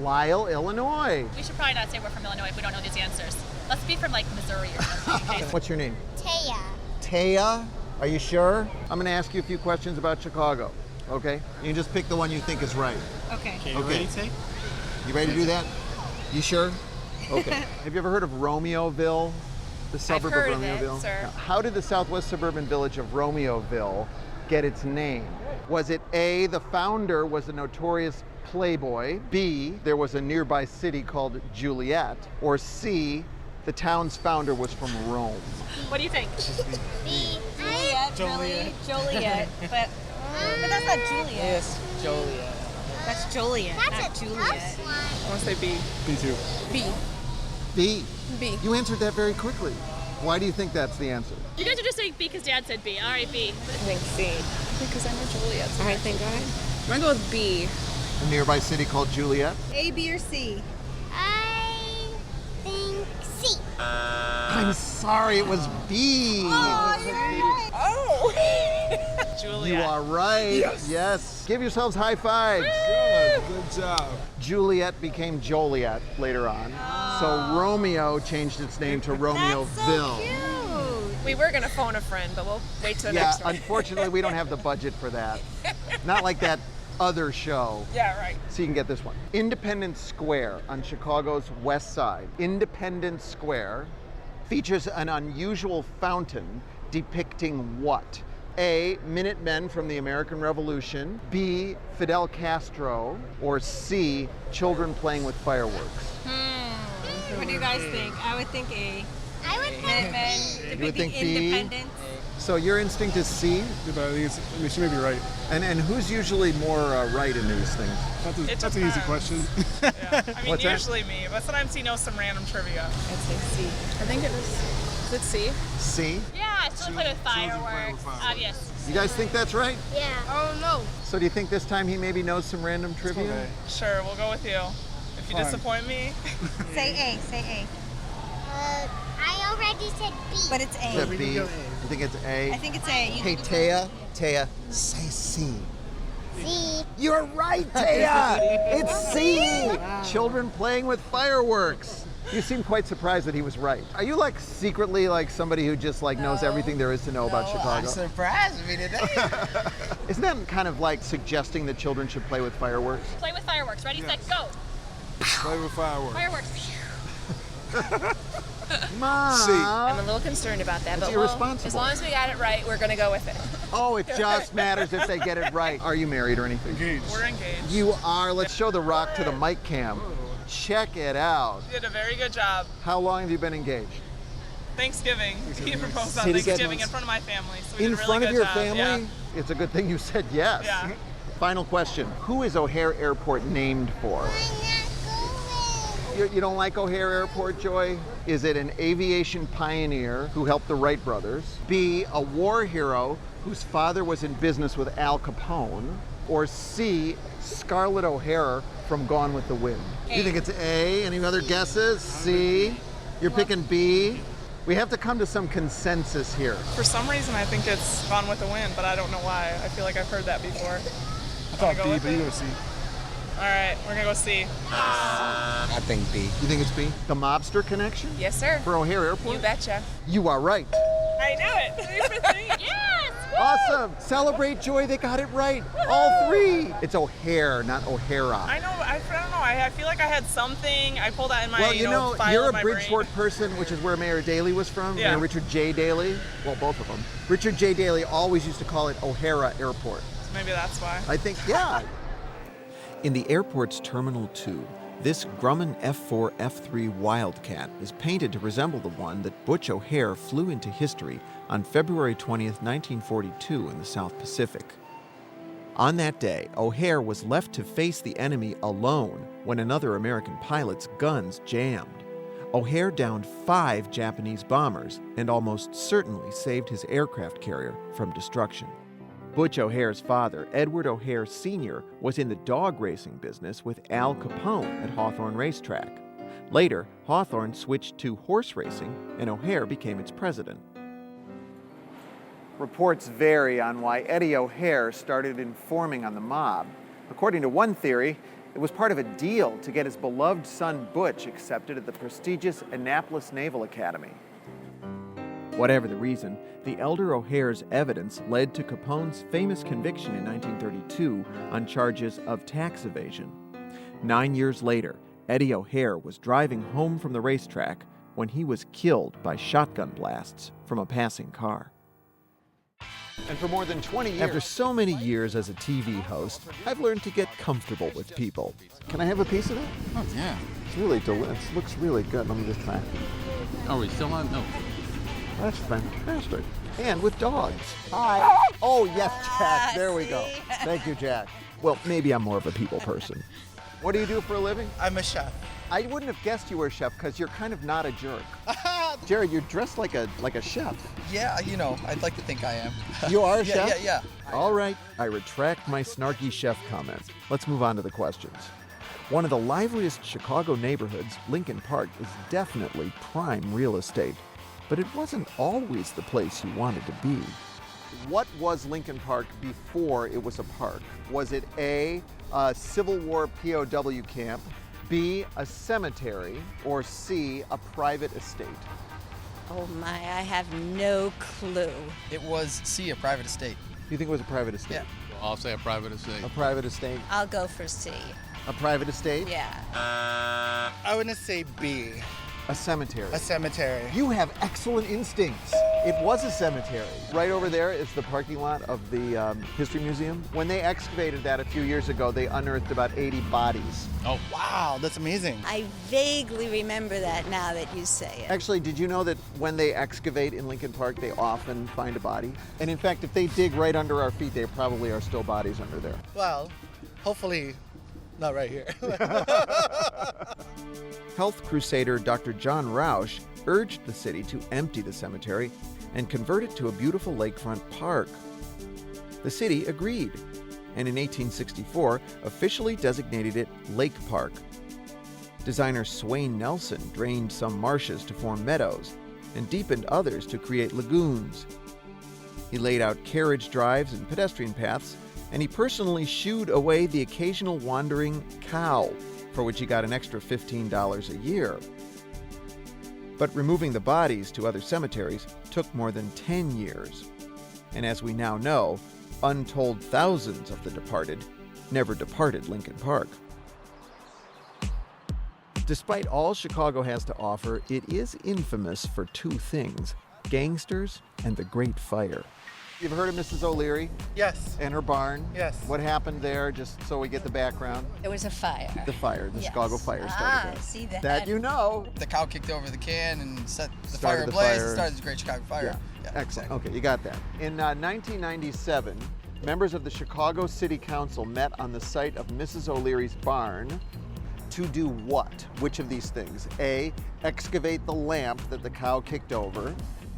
Lyle, Illinois. We should probably not say we're from Illinois if we don't know these answers. Let's be from like Missouri or something. What's your name? Taya. Taya, are you sure? I'm gonna ask you a few questions about Chicago, okay? You can just pick the one you think is right. Okay. Okay, you ready, Tay? You ready to do that? You sure? Okay. Have you ever heard of Romeoville? The suburb heard of of it, Romeoville? sir. Now, how did the southwest suburban village of Romeoville get its name? Was it A, the founder was the notorious Playboy, B, there was a nearby city called Juliet, or C, the town's founder was from Rome? What do you think? B. Joliet. Joliet. But that's not Juliet. Yes, Joliet. That's Joliet, That's not a Juliet. tough one. I want to say B. Me too. B. B. B. You answered that very quickly. Why do you think that's the answer? You guys are just saying B because Dad said B. All right, B. I think C. Because I know Juliet. All right, thank God. I'm going to go with B. A nearby city called Juliet? A, B, or C? I think C. I'm sorry, it was B. Oh! You are right. Yes. Give yourselves high fives. Good job. Juliet became Joliet later on. So Romeo changed its name to Romeoville. We were going to phone a friend, but we'll wait till the Yeah, next one. unfortunately, we don't have the budget for that. Not like that other show. Yeah, right. So you can get this one. Independence Square on Chicago's west side. Independence Square features an unusual fountain depicting what? A, Minutemen from the American Revolution, B, Fidel Castro, or C, children playing with fireworks? What do you guys think? I would think A. I would think Minutemen, You would think B? independence. So your instinct is C? Yeah, but I think she may be right. And who's usually more right in these things? That's an easy question. I mean, What's that? usually me, but sometimes he knows some random trivia. I'd say C. I think it is. Is it C? C? Yeah, children play with fireworks. Obvious. You guys think that's right? Yeah. Oh, no. So do you think this time he maybe knows some random trivia? Sure, we'll go with you. If you Fine. disappoint me, Say A. Say I already said B. A. But it's Is that A. B? You think it's A? I think it's A. Hey, Taya, say C. C. You're right, Taya! It's C! Children playing with fireworks. You seem quite surprised that he was right. Are you like secretly like somebody who just like knows everything there is to know about Chicago? Surprised me today. Isn't that kind of like suggesting that children should play with fireworks? Play with fireworks. Ready, set, go. Play with fireworks. Fireworks. Mom! C. I'm a little concerned about that, That's but irresponsible. as long as we got it right, we're going to go with it. Oh, it just matters if they get it right. Are you married or anything? Engaged. we're engaged. You are. Let's show the rock to the mic cam. Check it out. You did a very good job. How long have you been engaged? Thanksgiving. He proposed on Say it again. Thanksgiving in front of my family. So we In did a really front of good your job. family? Yeah. It's a good thing you said yes. Yeah. Final question. Who is O'Hare Airport named for? You don't like O'Hare Airport, Joy? Is it an aviation pioneer who helped the Wright brothers? B, a war hero whose father was in business with Al Capone? Or C, Scarlett O'Hara from Gone with the Wind? You think it's A? Any other guesses? C? You're picking B? We have to come to some consensus here. For some reason, I think it's Gone with the Wind, but I don't know why. I feel like I've heard that before. I thought B, but you go C. All right, we're gonna go C. I think B. You think it's B? The mobster connection? Yes, sir. For O'Hare Airport? You betcha. You are right. I knew it. 3 for 3. Yes! Woo! Awesome. Celebrate, Joy. They got it right. All three. It's O'Hare, not O'Hara. I know. I don't know. I feel like I had something. I pulled that in my Well, you know, file you're in a my Bridgeport brain. person, which is where Mayor Daley was from. Yeah. Mayor Richard J. Daley. Well, both of them. Richard J. Daley always used to call it O'Hara Airport. Maybe that's why. I think, yeah. In the airport's Terminal 2, this Grumman F-4 F-3 Wildcat is painted to resemble the one that Butch O'Hare flew into history on February 20th, 1942 in the South Pacific. On that day, O'Hare was left to face the enemy alone when another American pilot's guns jammed. O'Hare downed 5 Japanese bombers and almost certainly saved his aircraft carrier from destruction. Butch O'Hare's father, Edward O'Hare Sr., was in the dog racing business with Al Capone at Hawthorne Racetrack. Later, Hawthorne switched to horse racing, and O'Hare became its president. Reports vary on why Eddie O'Hare started informing on the mob. According to one theory, it was part of a deal to get his beloved son Butch accepted at the prestigious Annapolis Naval Academy. Whatever the reason, the elder O'Hare's evidence led to Capone's famous conviction in 1932 on charges of tax evasion. 9 years later, Eddie O'Hare was driving home from the racetrack when he was killed by shotgun blasts from a passing car. And for more than 20 years... After so many years as a TV host, I've learned to get comfortable with people. Can I have a piece of it? Oh, yeah. It's really delicious. Looks really good. Let me just try it. Are we still on? No. That's fantastic. And with dogs. Hi. Oh, yes, Jack. There we go. Thank you, Jack. Well, maybe I'm more of a people person. What do you do for a living? I'm a chef. I wouldn't have guessed you were a chef because you're kind of not a jerk. Jared, you're dressed like a chef. Yeah, you know, I'd like to think I am. You are a chef? Yeah. All right, I retract my snarky chef comments. Let's move on to the questions. One of the liveliest Chicago neighborhoods, Lincoln Park, is definitely prime real estate. But it wasn't always the place you wanted to be. What was Lincoln Park before it was a park? Was it A, a Civil War POW camp, B, a cemetery, or C, a private estate? Oh my, I have no clue. It was C, a private estate. You think it was a private estate? Yeah. I'll say a private estate. A private estate? I'll go for C. A private estate? Yeah. I want to say B. A cemetery. A cemetery. You have excellent instincts. It was a cemetery. Right over there is the parking lot of the History Museum. When they excavated that a few years ago, they unearthed about 80 bodies. Oh, wow, that's amazing. I vaguely remember that now that you say it. Actually, did you know that when they excavate in Lincoln Park, they often find a body? And in fact, if they dig right under our feet, there probably are still bodies under there. Well, hopefully not right here. Health crusader Dr. John Roush urged the city to empty the cemetery and convert it to a beautiful lakefront park. The city agreed, and in 1864 officially designated it Lake Park. Designer Swain Nelson drained some marshes to form meadows and deepened others to create lagoons. He laid out carriage drives and pedestrian paths, and he personally shooed away the occasional wandering cow, for which he got an extra $15 a year. But removing the bodies to other cemeteries took more than 10 years. And as we now know, untold thousands of the departed never departed Lincoln Park. Despite all Chicago has to offer, it is infamous for two things: gangsters and the Great Fire. You've heard of Mrs. O'Leary? Yes. And her barn? Yes. What happened there, just so we get the background? There was a fire. The fire, the Yes. Chicago fire started there. See that. That you know. The cow kicked over the can and set the Started fire the ablaze fire. and started the Great Chicago Fire. Yeah. Excellent. Okay, you got that. In 1997, members of the Chicago City Council met on the site of Mrs. O'Leary's barn to do what? Which of these things? A, excavate the lamp that the cow kicked over.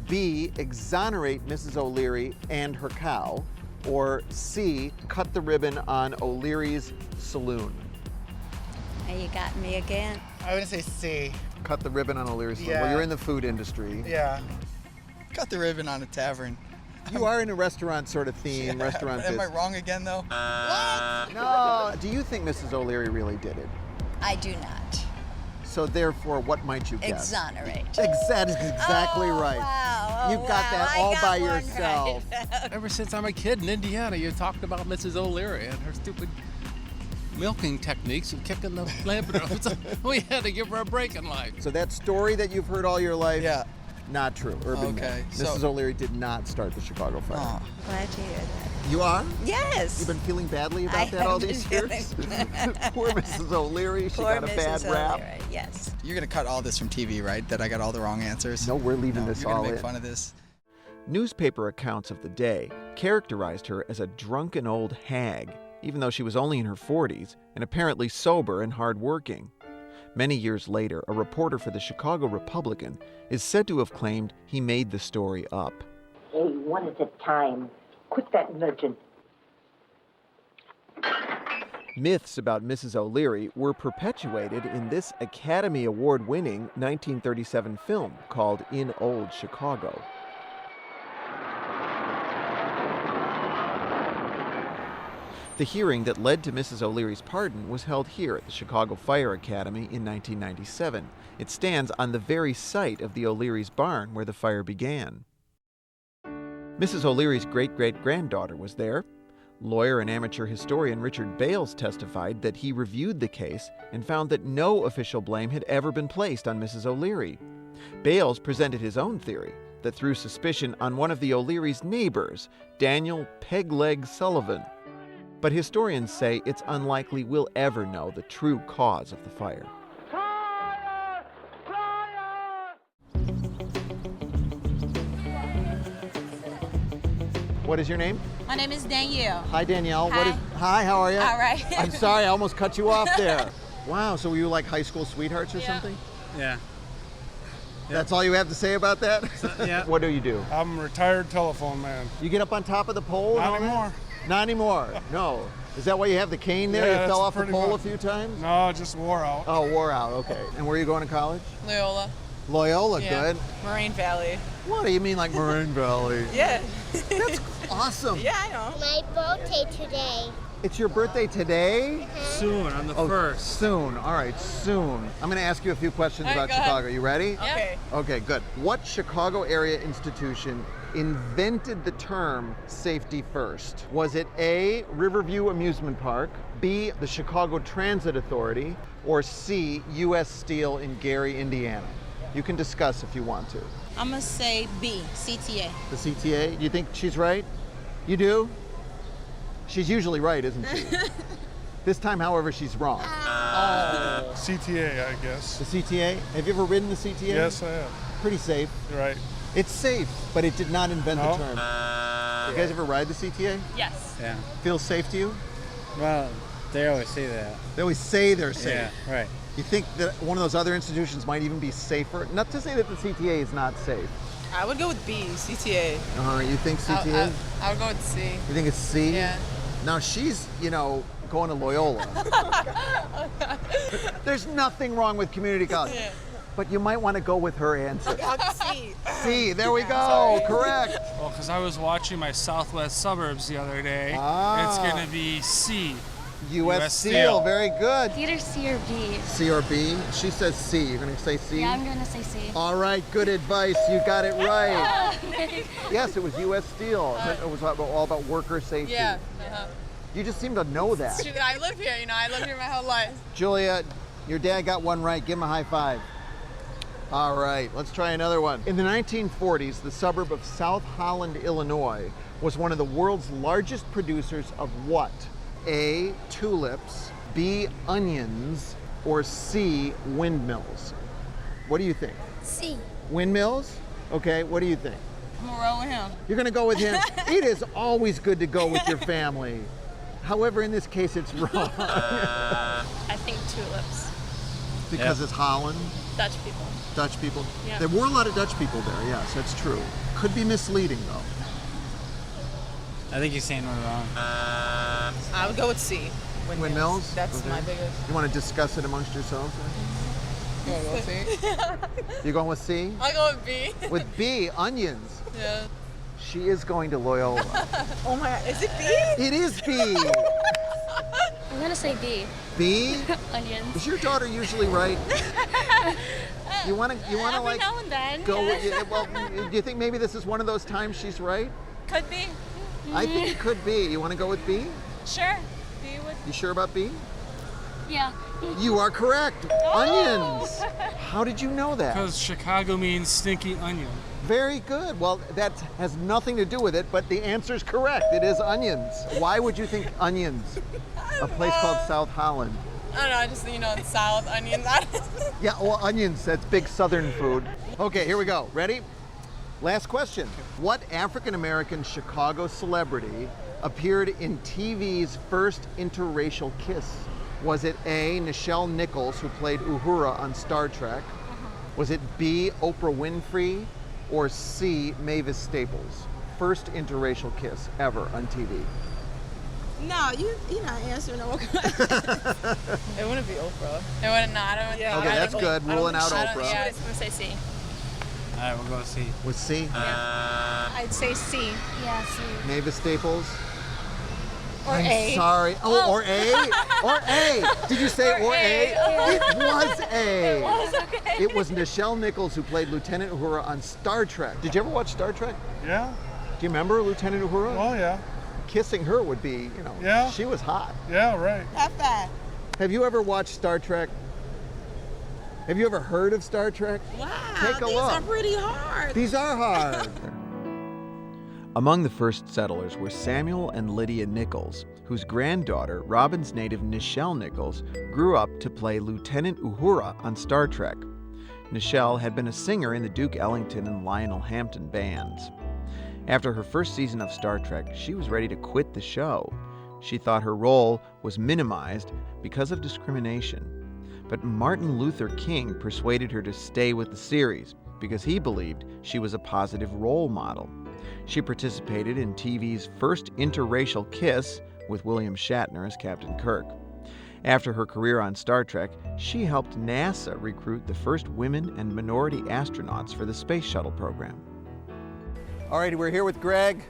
B, exonerate Mrs. O'Leary and her cow. Or C, cut the ribbon on O'Leary's saloon. Hey, you got me again. I would say C. Cut the ribbon on O'Leary's saloon. Yeah. Well, you're in the food industry. Yeah. Cut the ribbon on a tavern. You are in a restaurant sort of theme, restaurant Am I business. wrong again, though? No. Do you think Mrs. O'Leary really did it? I do not. So therefore, what might you guess? Exonerate. That is exactly right. Wow. Oh, You've got wow. that I all got by one yourself. right. Ever since I'm a kid in Indiana, you talked about Mrs. O'Leary and her stupid milking techniques and kicking the lamp. So we had to give her a break in life. So that story that you've heard all your life, Yeah. not true. Urban Okay, myth. so- Mrs. O'Leary did not start the Chicago fire. Oh. Glad to hear that. You are? Yes. You've been feeling badly about I that all have these been years? feeling- Poor Mrs. O'Leary, she Poor got a bad Mrs. rap. O'Leary, yes. You're going to cut all this from TV, right? That I got all the wrong answers? No, we're leaving this you're all gonna in. make fun of this. Newspaper accounts of the day characterized her as a drunken old hag, even though she was only in her 40s and apparently sober and hardworking. Many years later, a reporter for the Chicago Republican is said to have claimed he made the story up. Hey, one at a time. Quit that nudging. Myths about Mrs. O'Leary were perpetuated in this Academy Award-winning 1937 film called In Old Chicago. The hearing that led to Mrs. O'Leary's pardon was held here at the Chicago Fire Academy in 1997. It stands on the very site of the O'Leary's barn where the fire began. Mrs. O'Leary's great-great-granddaughter was there. Lawyer and amateur historian Richard Bales testified that he reviewed the case and found that no official blame had ever been placed on Mrs. O'Leary. Bales presented his own theory, that threw suspicion on one of the O'Leary's neighbors, Daniel Pegleg Sullivan. But historians say it's unlikely we'll ever know the true cause of the fire. What is your name? My name is Danielle. Hi, Danielle. Hi. Hi, how are you? All right. I'm sorry, I almost cut you off there. Wow, so were you like high school sweethearts or something? Yeah. That's all you have to say about that? Yeah. What do you do? I'm a retired telephone man. You get up on top of the pole? Not and all that? anymore. Not anymore. No. Is that why you have the cane there? Yeah, You fell that's off the pretty pole much- a few times? No, it just wore out. Oh, wore out. Okay. And where are you going to college? Loyola. Loyola, Yeah. good. Moraine Valley. What do you mean like Moraine Valley? Yeah. That's awesome. Yeah, I know. My birthday today. It's your birthday today? Soon, on the 1st. Soon. All right, soon. I'm going to ask you a few questions All right, about go ahead. Chicago. You ready? Okay. Okay, good. What Chicago area institution invented the term safety first? Was it A, Riverview Amusement Park, B, the Chicago Transit Authority, or C, U.S. Steel in Gary, Indiana? You can discuss if you want to. I'm going to say B, CTA. The CTA? Do you think she's right? You do? She's usually right, isn't she? This time, however, she's wrong. CTA, I guess. The CTA? Have you ever ridden the CTA? Yes, I have. Pretty safe. Right. It's safe, but it did not invent No. the term. You guys ever ride the CTA? Yes. Yeah. Feels safe to you? Well, they always say that. They always say they're safe. Yeah, right. You think that one of those other institutions might even be safer? Not to say that the CTA is not safe. I would go with B, CTA. You think CTA? I would go with C. You think it's C? Yeah. Now she's, going to Loyola. There's nothing wrong with community college. Yeah. But you might want to go with her answer. C. C, there we go, correct. Well, because I was watching my Southwest Suburbs the other day. Ah. It's going to be C. U.S. Steel, very good. It's either C or B. C or B? She says C. You're going to say C? Yeah, I'm going to say C. All right, good advice. You got it right. Yes, it was U.S. Steel. It was all about worker safety. Yeah. You just seem to know that. I live here, I lived here my whole life. Julia, your dad got one right. Give him a high five. All right, let's try another one. In the 1940s, the suburb of South Holland, Illinois, was one of the world's largest producers of what? A, tulips, B, onions, or C, windmills? What do you think? C. Windmills? Okay, what do you think? I'm gonna roll with him. You're gonna go with him? It is always good to go with your family. However, in this case, it's wrong. I think tulips. Because it's Holland? Dutch people. Dutch people? Yeah. There were a lot of Dutch people there, yes, that's true. Could be misleading, though. I think you're saying one wrong. I would go with C. Windmills? That's Okay. my biggest. You want to discuss it amongst yourselves? You wanna go with C? You going with C? I'll go with B. With B, onions. Yeah. She is going to Loyola. Oh my God, is it B? It is B. I'm going to say B. B? Onions. Is your daughter usually right? You want to Every like now and then. go yeah. with, well, do you think maybe this is one of those times she's right? Could be. I think it could be. You want to go with B? Sure. B would. You sure about B? Yeah. You are correct. Onions. How did you know that? Because Chicago means stinky onion. Very good. Well, that has nothing to do with it, but the answer's correct. It is onions. Why would you think onions? A place called South Holland. I don't know, I just, the South onions. Yeah, well, onions, that's big southern food. Okay, here we go. Ready? Last question. What African-American Chicago celebrity appeared in TV's first interracial kiss? Was it A, Nichelle Nichols, who played Uhura on Star Trek? Was it B, Oprah Winfrey? Or C, Mavis Staples? First interracial kiss ever on TV. No, you're not answering no question. It wouldn't be Oprah. It wouldn't not. Okay, that's good. Ruling out Oprah. Yeah, I'm gonna say C. All right, we'll go C. With C? I'd say C. Yeah, C. Mavis Staples? Or I'm A. sorry. Oh, or A? Or A. Did you say or A? It was A. It was, okay. It was Nichelle Nichols who played Lieutenant Uhura on Star Trek. Did you ever watch Star Trek? Yeah. Do you remember Lieutenant Uhura? Oh, yeah. Kissing her would be, Yeah. she was hot. Yeah, right. That's that. Have you ever watched Star Trek? Have you ever heard of Star Trek? Wow, Take a these look. are pretty hard. These are hard. Among the first settlers were Samuel and Lydia Nichols, whose granddaughter, Robin's native Nichelle Nichols, grew up to play Lieutenant Uhura on Star Trek. Nichelle had been a singer in the Duke Ellington and Lionel Hampton bands. After her first season of Star Trek, she was ready to quit the show. She thought her role was minimized because of discrimination. But Martin Luther King persuaded her to stay with the series because he believed she was a positive role model. She participated in TV's first interracial kiss with William Shatner as Captain Kirk. After her career on Star Trek, she helped NASA recruit the first women and minority astronauts for the Space Shuttle program. All right, we're here with Greg.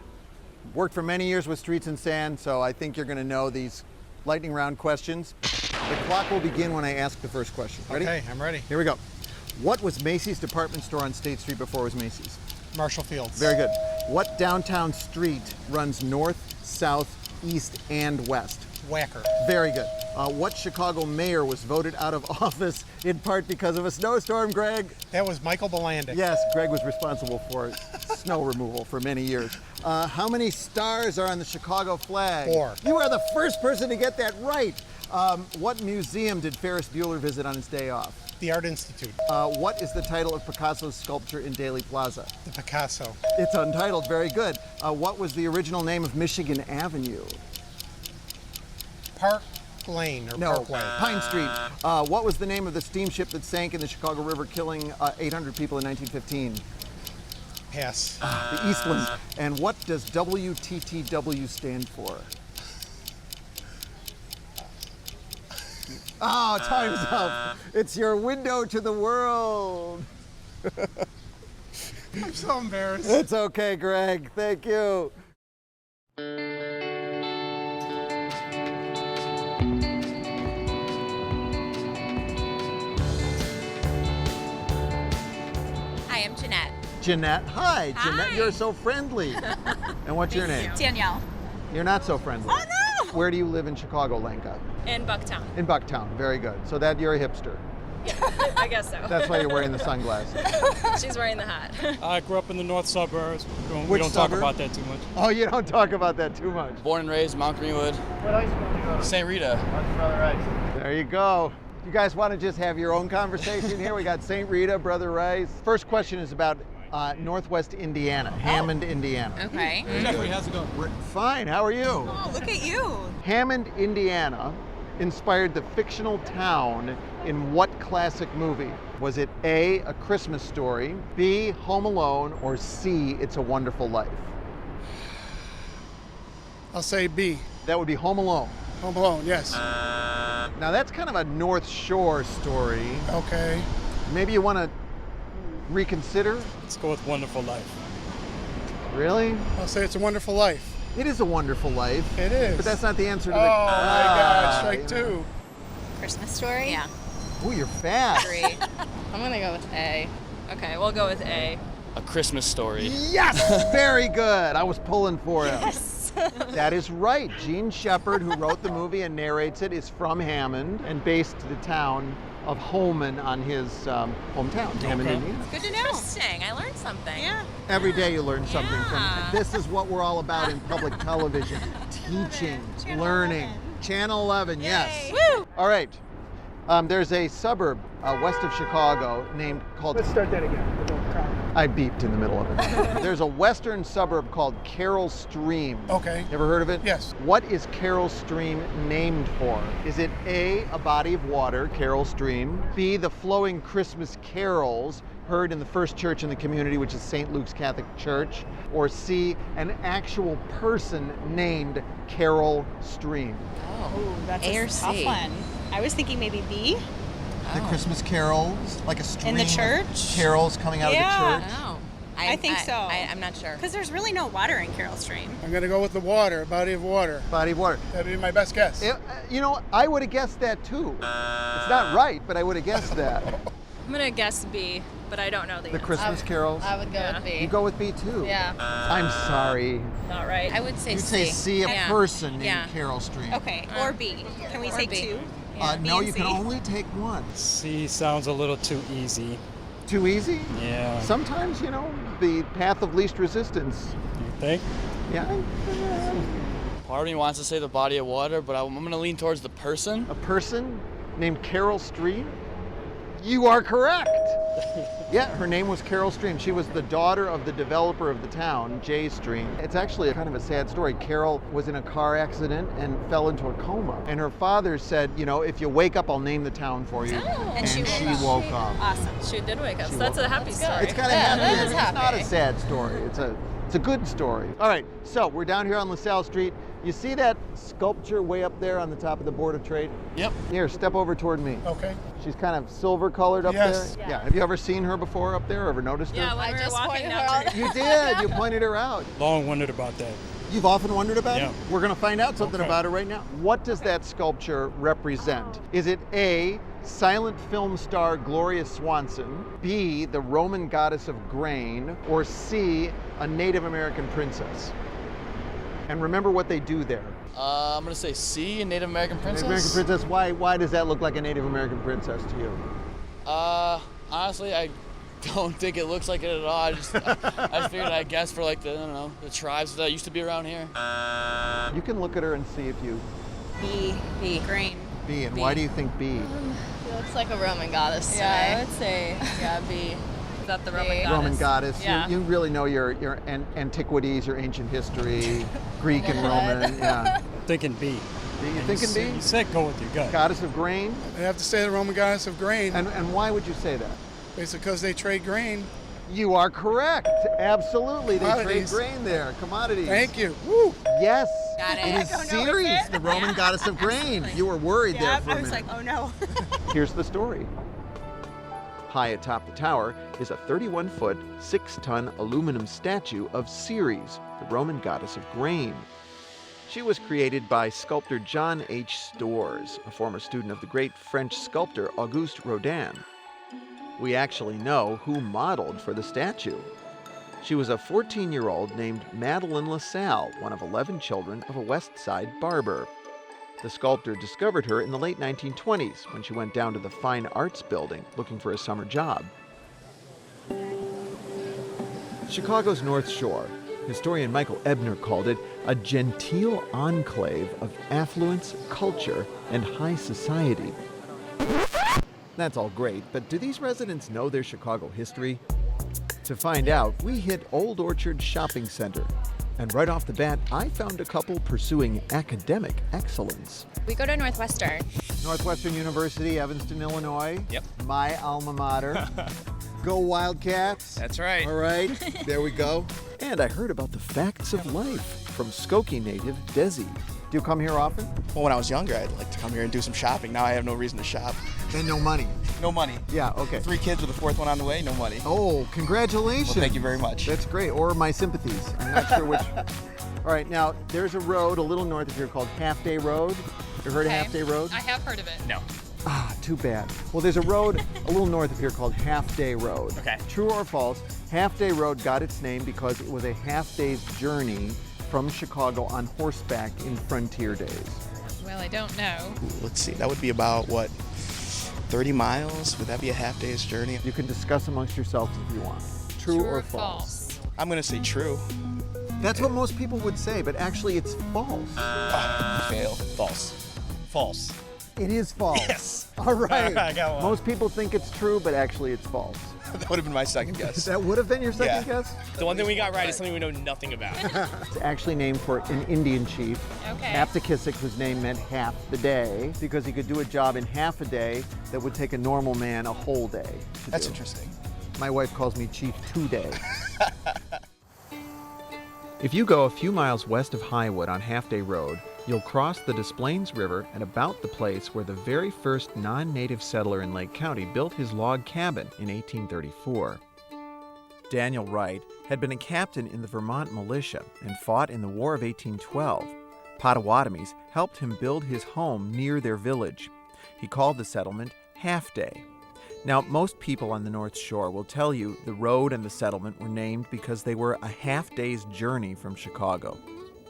Worked for many years with Streets and Sand, so I think you're going to know these lightning round questions. The clock will begin when I ask the first question. Ready? Okay, I'm ready. Here we go. What was Macy's department store on State Street before it was Macy's? Marshall Fields. Very good. What downtown street runs north, south, east, and west? Wacker. Very good. What Chicago mayor was voted out of office in part because of a snowstorm, Greg? That was Michael Balandic. Yes, Greg was responsible for snow removal for many years. How many stars are on the Chicago flag? 4. You are the first person to get that right. What museum did Ferris Bueller visit on his day off? The Art Institute. What is the title of Picasso's sculpture in Daley Plaza? The Picasso. It's untitled, very good. What was the original name of Michigan Avenue? Park Lane or No, Parkway. Pine Street. What was the name of the steamship that sank in the Chicago River, killing 800 people in 1915? Pass. The Eastland. And what does WTTW stand for? Oh, time's up. It's your window to the world. I'm so embarrassed. It's okay, Greg. Thank you. Hi, I'm Jeanette. Jeanette. Hi, Jeanette. Hi. You're so friendly. And what's your name? Danielle. You're not so friendly. Oh, no! Where do you live in Chicagoland? In Bucktown. In Bucktown. Very good. So that you're a hipster. Yeah, I guess so. That's why you're wearing the sunglasses. She's wearing the hat. I grew up in the north suburbs. We Which don't talk suburb? about that too much. Oh, you don't talk about that too much. Born and raised Mount Greenwood. What high school did you go to? St. Rita. Brother Rice. There you go. You guys want to just have your own conversation here? We got St. Rita, Brother Rice. First question is about Northwest Indiana, Hammond, Indiana. Okay. Geoffrey, how's it going? We're fine. How are you? Oh, look at you. Hammond, Indiana inspired the fictional town in what classic movie? Was it A, A Christmas Story, B, Home Alone, or C, It's a Wonderful Life? I'll say B. That would be Home Alone. Home Alone, yes. Now that's kind of a North Shore story. Okay. Maybe you want to reconsider? Let's go with Wonderful Life. Really? I'll say It's a Wonderful Life. It is a wonderful life. It is. But that's not the answer to Oh the... my God, strike 2. Christmas Story? Yeah. Ooh, you're fast. 3. I'm gonna go with A. Okay, we'll go with A. A Christmas Story. Yes! Very good. I was pulling for him. Yes. That is right. Gene Shepard, who wrote the movie and narrates it, is from Hammond and based the town of Holman on his hometown, Hammond, Indiana. Good to know. Interesting. I learned something. Yeah. Every day you learn something from Yeah. it. This is what we're all about in public television. Teaching, learning. Channel 11, yes. Woo! All right. There's a suburb west of Chicago named called... Let's start that again. I beeped in the middle of it. There's a western suburb called Carroll Stream. Okay. Ever heard of it? Yes. What is Carroll Stream named for? Is it A, a body of water, Carroll Stream, B, the flowing Christmas carols heard in the first church in the community, which is St. Luke's Catholic Church, or C, an actual person named Carroll Stream? Oh, that's A a or tough C? one. I was thinking maybe B. The Christmas carols, like a stream In the of church? carols coming out of the church. Oh. I think so. I'm not sure. Because there's really no water in Carroll Stream. I'm going to go with the water, body of water. Body of water. That'd be my best guess. You know, I would have guessed that too. It's not right, but I would have guessed that. I'm gonna guess B, but I don't know the answer. Christmas carols? I would go with B. You go with B too? Yeah. I'm sorry. Not right. I would say You C. say C, a person named Carroll Stream. Okay, or B. Can we Or say B. 2? No, you can only take one. C sounds a little too easy. Too easy? Yeah. Sometimes, the path of least resistance. You think? Yeah. Part of me wants to say the body of water, but I'm going to lean towards the person. A person named Carol Stream? You are correct. Yeah, her name was Carol Stream. She was the daughter of the developer of the town, Jay Stream. It's actually kind of a sad story. Carol was in a car accident and fell into a coma. And her father said, if you wake up, I'll name the town for you. Oh. And she woke up. Awesome. She did wake up. So that's a happy story. It's kind of happy. It's not a sad story. It's a good story. All right, so we're down here on LaSalle Street. You see that sculpture way up there on the top of the Board of Trade? Yep. Here, step over toward me. Okay. She's kind of silver colored up there. Yeah. Have you ever seen her before up there? Ever noticed her? Yeah, when we were walking down. You did. You pointed her out. Long wondered about that. You've often wondered about it? We're going to find out something about it right now. What does that sculpture represent? Is it A, silent film star Gloria Swanson, B, the Roman goddess of grain, or C, a Native American princess? And remember what they do there. I'm going to say C, a Native American princess. Native American princess, why does that look like a Native American princess to you? Honestly, I don't think it looks like it at all. I just figured I'd guess for the tribes that used to be around here. You can look at her and see if you... B. Green. B, and B. why do you think B? She looks like a Roman goddess to Yeah, me. I would say, B. Is that the Roman goddess? Roman goddess. Yeah. You really know your antiquities, your ancient history, Greek and Roman. Yeah. Thinking B. You thinking B? You said go with your gut. Goddess of grain? I have to say the Roman goddess of grain. And why would you say that? It's because they trade grain. You are correct. Absolutely. They trade Commodities. grain there. Commodities. Thank you. Woo. Yes. Got it. It is Ceres, the Roman goddess of grain. You were worried there for a minute. oh no. Here's the story. High atop the tower is a 31-foot, 6-ton aluminum statue of Ceres, the Roman goddess of grain. She was created by sculptor John H. Storrs, a former student of the great French sculptor Auguste Rodin. We actually know who modeled for the statue. She was a 14-year-old named Madeleine LaSalle, one of 11 children of a West Side barber. The sculptor discovered her in the late 1920s when she went down to the Fine Arts Building looking for a summer job. Chicago's North Shore, historian Michael Ebner called it a genteel enclave of affluence, culture, and high society. That's all great, but do these residents know their Chicago history? To find out, we hit Old Orchard Shopping Center. And right off the bat, I found a couple pursuing academic excellence. We go to Northwestern. Northwestern University, Evanston, Illinois. Yep. My alma mater. Go Wildcats. That's right. All right, there we go. And I heard about the facts of life from Skokie native Desi. Do you come here often? Well, when I was younger, I'd like to come here and do some shopping. Now I have no reason to shop. And no money. No money. Yeah, okay. 3 kids with a 4th one on the way, no money. Oh, congratulations. Well, thank you very much. That's great. Or my sympathies. I'm not sure which. All right, now there's a road a little north of here called Half Day Road. You heard of Half Day Road? I have heard of it. No. Ah, too bad. Well, there's a road a little north of here called Half Day Road. Okay. True or false, Half Day Road got its name because it was a half day's journey from Chicago on horseback in frontier days. Well, I don't know. Ooh, let's see. That would be about, 30 miles? Would that be a half day's journey? You can discuss amongst yourselves if you want. True or false? I'm going to say true. That's what most people would say, but actually it's false. Fail. False. False. It is false. Yes. All right. I got one. Most people think it's true, but actually it's false. That would have been my second guess. That would have been your second guess? The one thing we got right is something we know nothing about. It's actually named for an Indian chief. Okay. Aptekisik, whose name meant half the day, because he could do a job in half a day that would take a normal man a whole day to That's do. interesting. My wife calls me Chief 2 Day. If you go a few miles west of Highwood on Half Day Road, you'll cross the Des Plaines River at about the place where the very first non-native settler in Lake County built his log cabin in 1834. Daniel Wright had been a captain in the Vermont militia and fought in the War of 1812. Potawatomis helped him build his home near their village. He called the settlement Half Day. Now, most people on the North Shore will tell you the road and the settlement were named because they were a half day's journey from Chicago.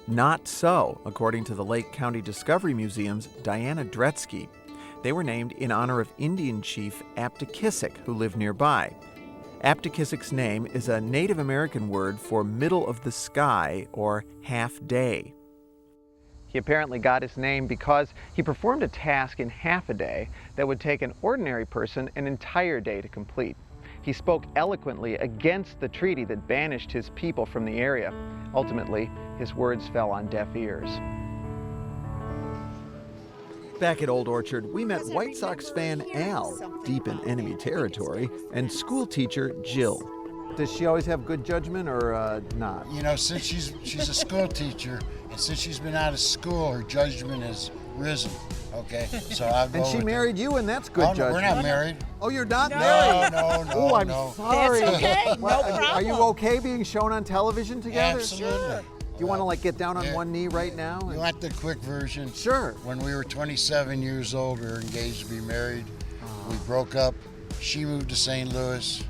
Not so, according to the Lake County Discovery Museum's Diana Dretsky. They were named in honor of Indian chief Aptakisik, who lived nearby. Aptakisik's name is a Native American word for middle of the sky or half day. He apparently got his name because he performed a task in half a day that would take an ordinary person an entire day to complete. He spoke eloquently against the treaty that banished his people from the area. Ultimately, his words fell on deaf ears. Back at Old Orchard, we met White Sox fan Al, deep in enemy territory, and school teacher Jill. Does she always have good judgment or not? You know, since she's a school teacher, and since she's been out of school, her judgment has risen. Okay, so I'll go. And she married you, and that's good judgment. We're not married. Oh, you're not married? No. Oh, I'm sorry. That's okay. No problem. Are you okay being shown on television together? Absolutely. Sure. Do you want to like get down on one knee right now? You want the quick version? Sure. When we were 27 years old, we were engaged to be married. We broke up. She moved to St. Louis.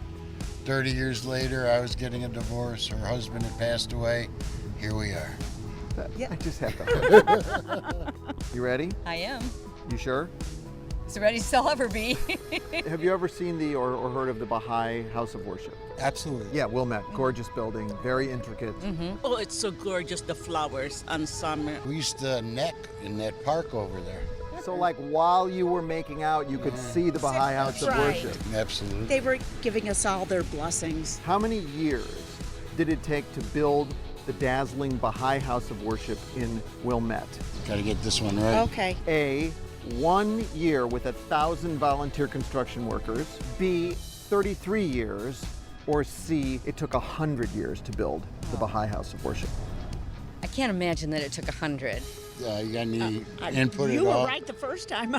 30 years later, I was getting a divorce. Her husband had passed away. Here we are. I just have to. You ready? I am. You sure? As ready as I'll ever be. Have you ever seen or heard of the Baha'i House of Worship? Absolutely. Yeah, Wilmette. Gorgeous building, very intricate. Oh, it's so gorgeous, the flowers and summer. We used to neck in that park over there. So like while you were making out, you could see the Baha'i House of Worship. Absolutely. They were giving us all their blessings. How many years did it take to build the dazzling Baha'i House of Worship in Wilmette? Got to get this one right. Okay. A, 1 year with 1,000 volunteer construction workers. B, 33 years. Or C, it took 100 years to build the Baha'i House of Worship. I can't imagine that it took 100. You got any input You at all? were right the first time.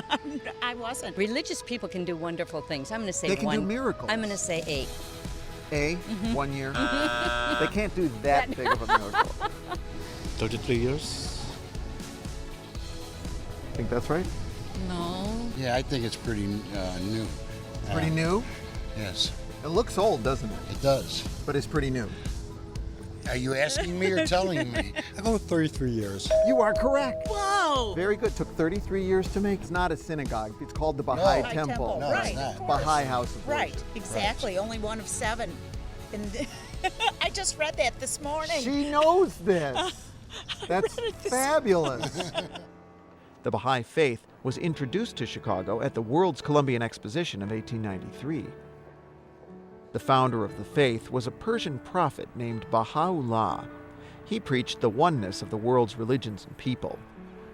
I wasn't. Religious people can do wonderful things. I'm going to say They can one. do miracles. I'm going to say 8. A, 1 year. They can't do that big of a miracle. 33 years. Think that's right? No. Yeah, I think it's pretty new. Pretty new? Yes. It looks old, doesn't it? It does. But it's pretty new. Are you asking me or telling me? I go with 33 years. You are correct. Whoa. Very good. Took 33 years to make. It's not a synagogue. It's called the Baha'i Temple. No, right, it's not. of course. Baha'i House of Worship. Right, exactly. Only one of 7. And I just read that this morning. She knows this. That's fabulous. The Baha'i faith was introduced to Chicago at the World's Columbian Exposition of 1893. The founder of the faith was a Persian prophet named Baha'u'llah. He preached the oneness of the world's religions and people.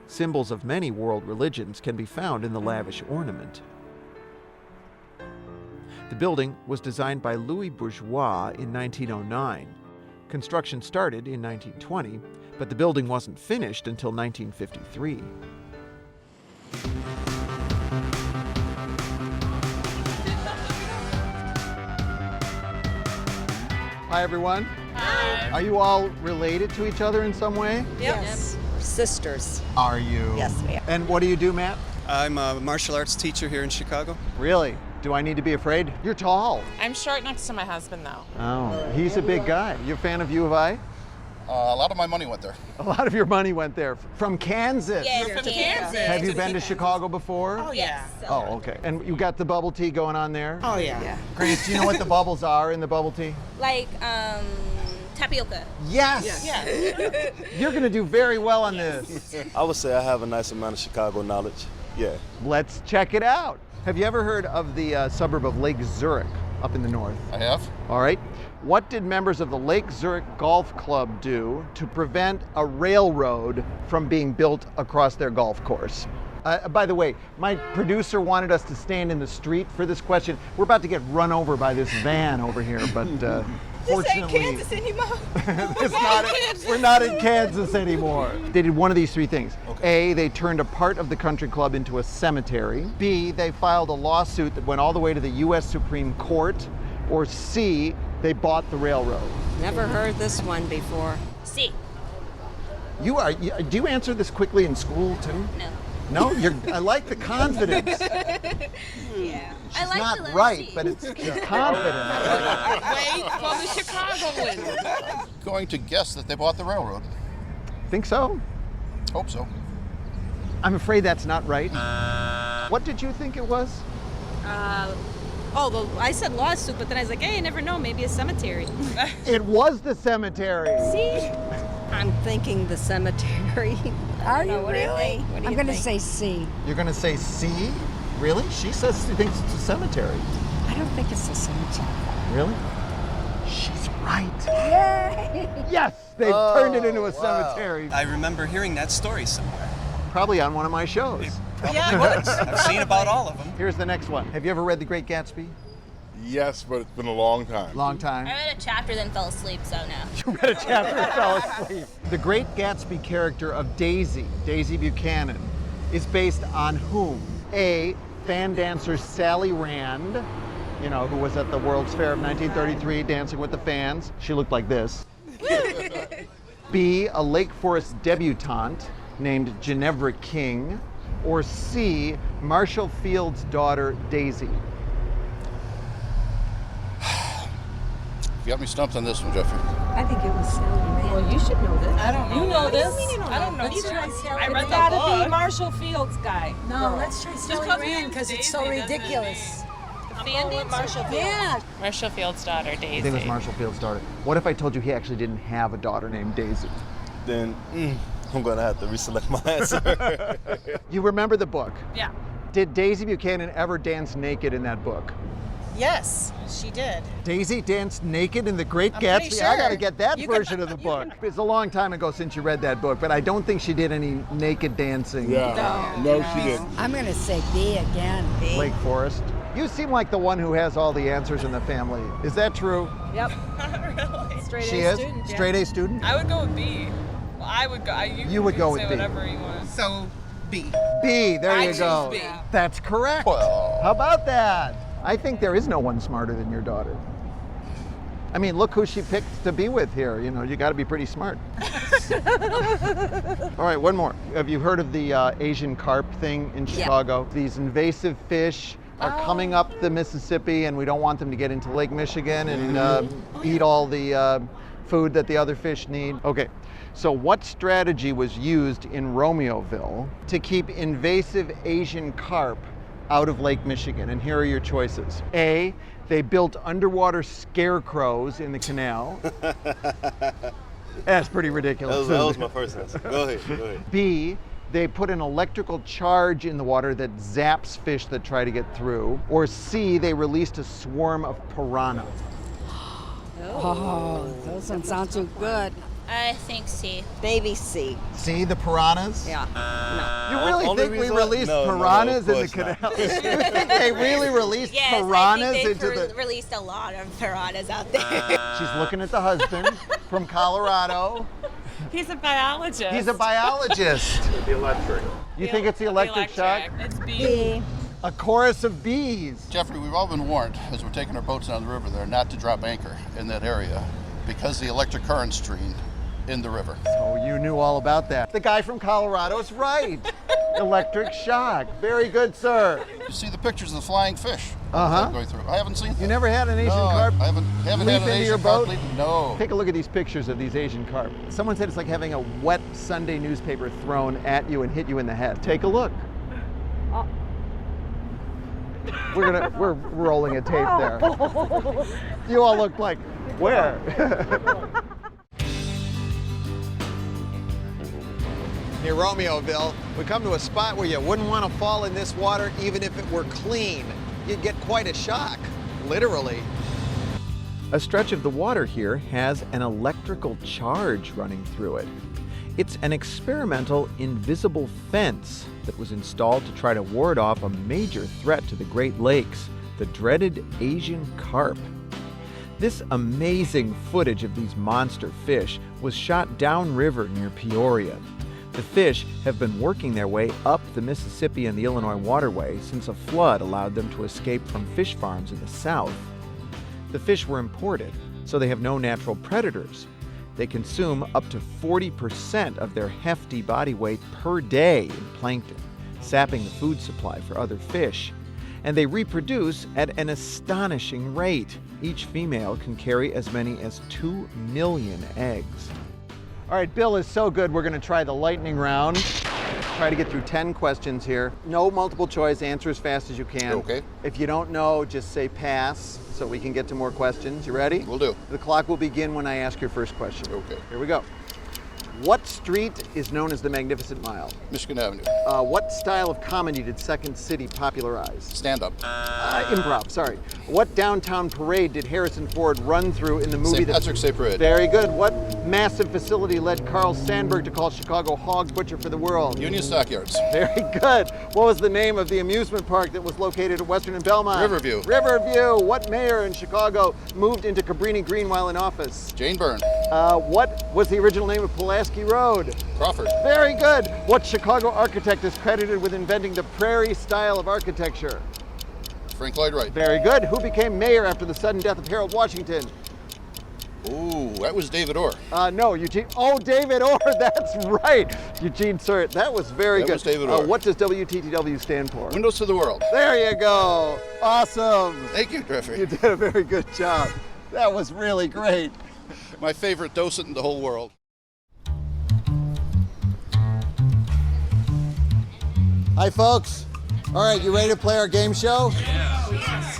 Symbols of many world religions can be found in the lavish ornament. The building was designed by Louis Bourgeois in 1909. Construction started in 1920, but the building wasn't finished until 1953. Hi, everyone. Hi. Are you all related to each other in some way? Yes. Sisters. Are you? Yes, we are. And what do you do, Matt? I'm a martial arts teacher here in Chicago. Really? Do I need to be afraid? You're tall. I'm short next to my husband, though. Oh, he's a big guy. You a fan of U of I? A lot of my money went there. A lot of your money went there. From Kansas. Yes, From Kansas. Have you been to Chicago before? Oh, yeah. Oh, okay. And you got the bubble tea going on there? Oh, yeah. Grace, do you know what the bubbles are in the bubble tea? Like tapioca. Yes. Yeah. You're going to do very well on this. I would say I have a nice amount of Chicago knowledge. Yeah. Let's check it out. Have you ever heard of the suburb of Lake Zurich up in the north? I have. All right. What did members of the Lake Zurich Golf Club do to prevent a railroad from being built across their golf course? By the way, my producer wanted us to stand in the street for this question. We're about to get run over by this van over here, but fortunately, This ain't Kansas anymore. we're not in Kansas anymore. They did one of these 3 things. A, they turned a part of the country club into a cemetery. B, they filed a lawsuit that went all the way to the U.S. Supreme Court. Or C, they bought the railroad. Never heard this one before. See. Do you answer this quickly in school too? No. No? I like the confidence. Yeah. She's not right, but she's confident. Wait for the Chicagoland. Going to guess that they bought the railroad. Think so? Hope so. I'm afraid that's not right. What did you think it was? I said lawsuit, but then I was like, hey, you never know, maybe a cemetery. It was the cemetery. See? I'm thinking the cemetery. Are you What do you really? think? What do I'm you going to think? say C. You're going to say C? Really? She says she thinks it's a cemetery. I don't think it's a cemetery. Really? She's right. Yay! Yes, they've turned it into a cemetery. I remember hearing that story somewhere. Probably on one of my shows. Probably was. I've seen about all of them. Here's the next one. Have you ever read The Great Gatsby? Yes, but it's been a long time. Long time. I read a chapter, then fell asleep, so no. You read a chapter and fell asleep. The Great Gatsby character of Daisy Buchanan, is based on whom? A, fan dancer Sally Rand, you know, who was at the World's Fair of 1933 dancing with the fans. She looked like this. B, a Lake Forest debutante named Ginevra King. Or C, Marshall Field's daughter, Daisy. You got me stumped on this one, Geoffrey. I think it was Sally Rand. Well, you should know this. I don't know. You know this? What do you mean you don't I don't know. Let's try Sally. I read It's the gotta book. be Marshall Fields guy. No, let's try Sally because Rand because it's so Daisy doesn't- ridiculous. Fan dancer? Marshall Fields. Yeah. Marshall Field's daughter, Daisy. I think it was Marshall Field's daughter. What if I told you he actually didn't have a daughter named Daisy? Then I'm gonna have to reselect my answer. You remember the book? Yeah. Did Daisy Buchanan ever dance naked in that book? Yes, she did. Daisy danced naked in The Great I'm pretty Gatsby? I sure. gotta get that You can- version of the book. It's a long time ago since you read that book, but I don't think she did any naked dancing. No, she didn't. I'm going to say B again. B. Lake Forest. You seem like the one who has all the answers in the family. Is that true? Yep. Not really. Straight She A is? student. Straight A student? I would go with B. Well, I would go. You would go with say B. whatever you want. So, B. B, there you choose go. B. That's correct. How about that? I think there is no one smarter than your daughter. I mean, look who she picked to be with here. You know, you got to be pretty smart. All right, one more. Have you heard of the Asian carp thing in Chicago? These invasive fish are coming up the Mississippi, and we don't want them to get into Lake Michigan and eat all the food that the other fish need. Okay, so what strategy was used in Romeoville to keep invasive Asian carp out of Lake Michigan? And here are your choices. A, they built underwater scarecrows in the canal. That's pretty ridiculous. That was my first answer. Go ahead. B, they put an electrical charge in the water that zaps fish that try to get through. Or C, they released a swarm of piranha. Oh, those don't sound too good. I think C. Baby C. See the piranhas? Yeah. You really Only think we reason- released No, piranhas of in the course canal? not. You think they really released Yes, piranhas I think into they've the... released a lot of piranhas out there. She's looking at the husband from Colorado. He's a biologist. He's a biologist. The electric. You think it's the electric shock? It's B. B. A chorus of bees. Geoffrey, we've all been warned as we're taking our boats down the river there not to drop anchor in that area because the electric current streamed in the river. Oh, you knew all about that. The guy from Colorado's right. Electric shock. Very good, sir. You see the pictures of the flying fish going through. I haven't seen. You never had an Asian No, carp I haven't had leap an into Asian your carp boat? leap. No. Take a look at these pictures of these Asian carp. Someone said it's like having a wet Sunday newspaper thrown at you and hit you in the head. Take a look. We're rolling a tape there. You all look like, where? Near Romeoville, we come to a spot where you wouldn't want to fall in this water even if it were clean. You'd get quite a shock, literally. A stretch of the water here has an electrical charge running through it. It's an experimental invisible fence that was installed to try to ward off a major threat to the Great Lakes, the dreaded Asian carp. This amazing footage of these monster fish was shot downriver near Peoria. The fish have been working their way up the Mississippi and the Illinois waterway since a flood allowed them to escape from fish farms in the south. The fish were imported, so they have no natural predators. They consume up to 40% of their hefty body weight per day in plankton, sapping the food supply for other fish. And they reproduce at an astonishing rate. Each female can carry as many as 2 million eggs. All right, Bill is so good, we're going to try the lightning round. Try to get through 10 questions here. No multiple choice, answer as fast as you can. Okay. If you don't know, just say pass so we can get to more questions. You ready? Will do. The clock will begin when I ask your first question. Okay. Here we go. What street is known as the Magnificent Mile? Michigan Avenue. What style of comedy did Second City popularize? Stand-up. Improv, sorry. What downtown parade did Harrison Ford run through in the movie? St. Patrick's Day Parade. Very good. What massive facility led Carl Sandburg to call Chicago Hog Butcher for the world? Union Stockyards. Very good. What was the name of the amusement park that was located at Western and Belmont? Riverview. Riverview. What mayor in Chicago moved into Cabrini Green while in office? Jane Byrne. What was the original name of Pulaski Road? Crawford. Very good. What Chicago architect is credited with inventing the prairie style of architecture? Frank Lloyd Wright. Very good. Who became mayor after the sudden death of Harold Washington? Ooh, that was David Orr. No, Eugene. Oh, David Orr. That's right. Eugene Surt. That was very good. That was David Orr. What does WTTW stand for? Windows to the World. There you go. Awesome. Thank you, Geoffrey. You did a very good job. That was really great. My favorite docent in the whole world. Hi, folks. All right, you ready to play our game show? Yeah.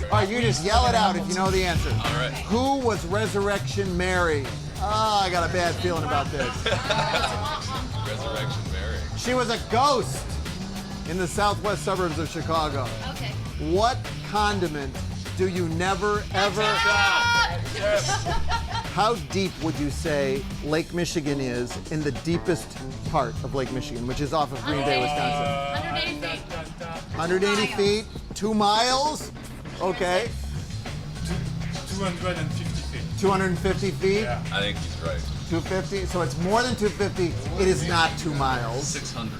All right, you just yell it out if you know the answer. All right. Who was Resurrection Mary? Oh, I got a bad feeling about this. Resurrection Mary. She was a ghost in the southwest suburbs of Chicago. Okay. What condiment do you never, ever... Yes. How deep would you say Lake Michigan is in the deepest part of Lake Michigan, which is off of Green Bay, Wisconsin? 180 feet. 180 feet, 2 miles? Okay. 250 feet. 250 feet? Yeah. I think he's right. 250, so it's more than 250. It is not 2 miles. 600.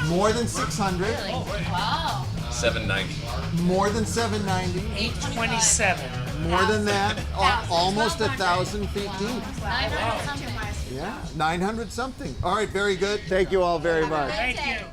More than 600. Really? Wow. 790. More than 790. 827. More than that. Almost 1,000 feet deep. 900 something. Yeah, 900 something. All right, very good. Thank you all very much. Thank you.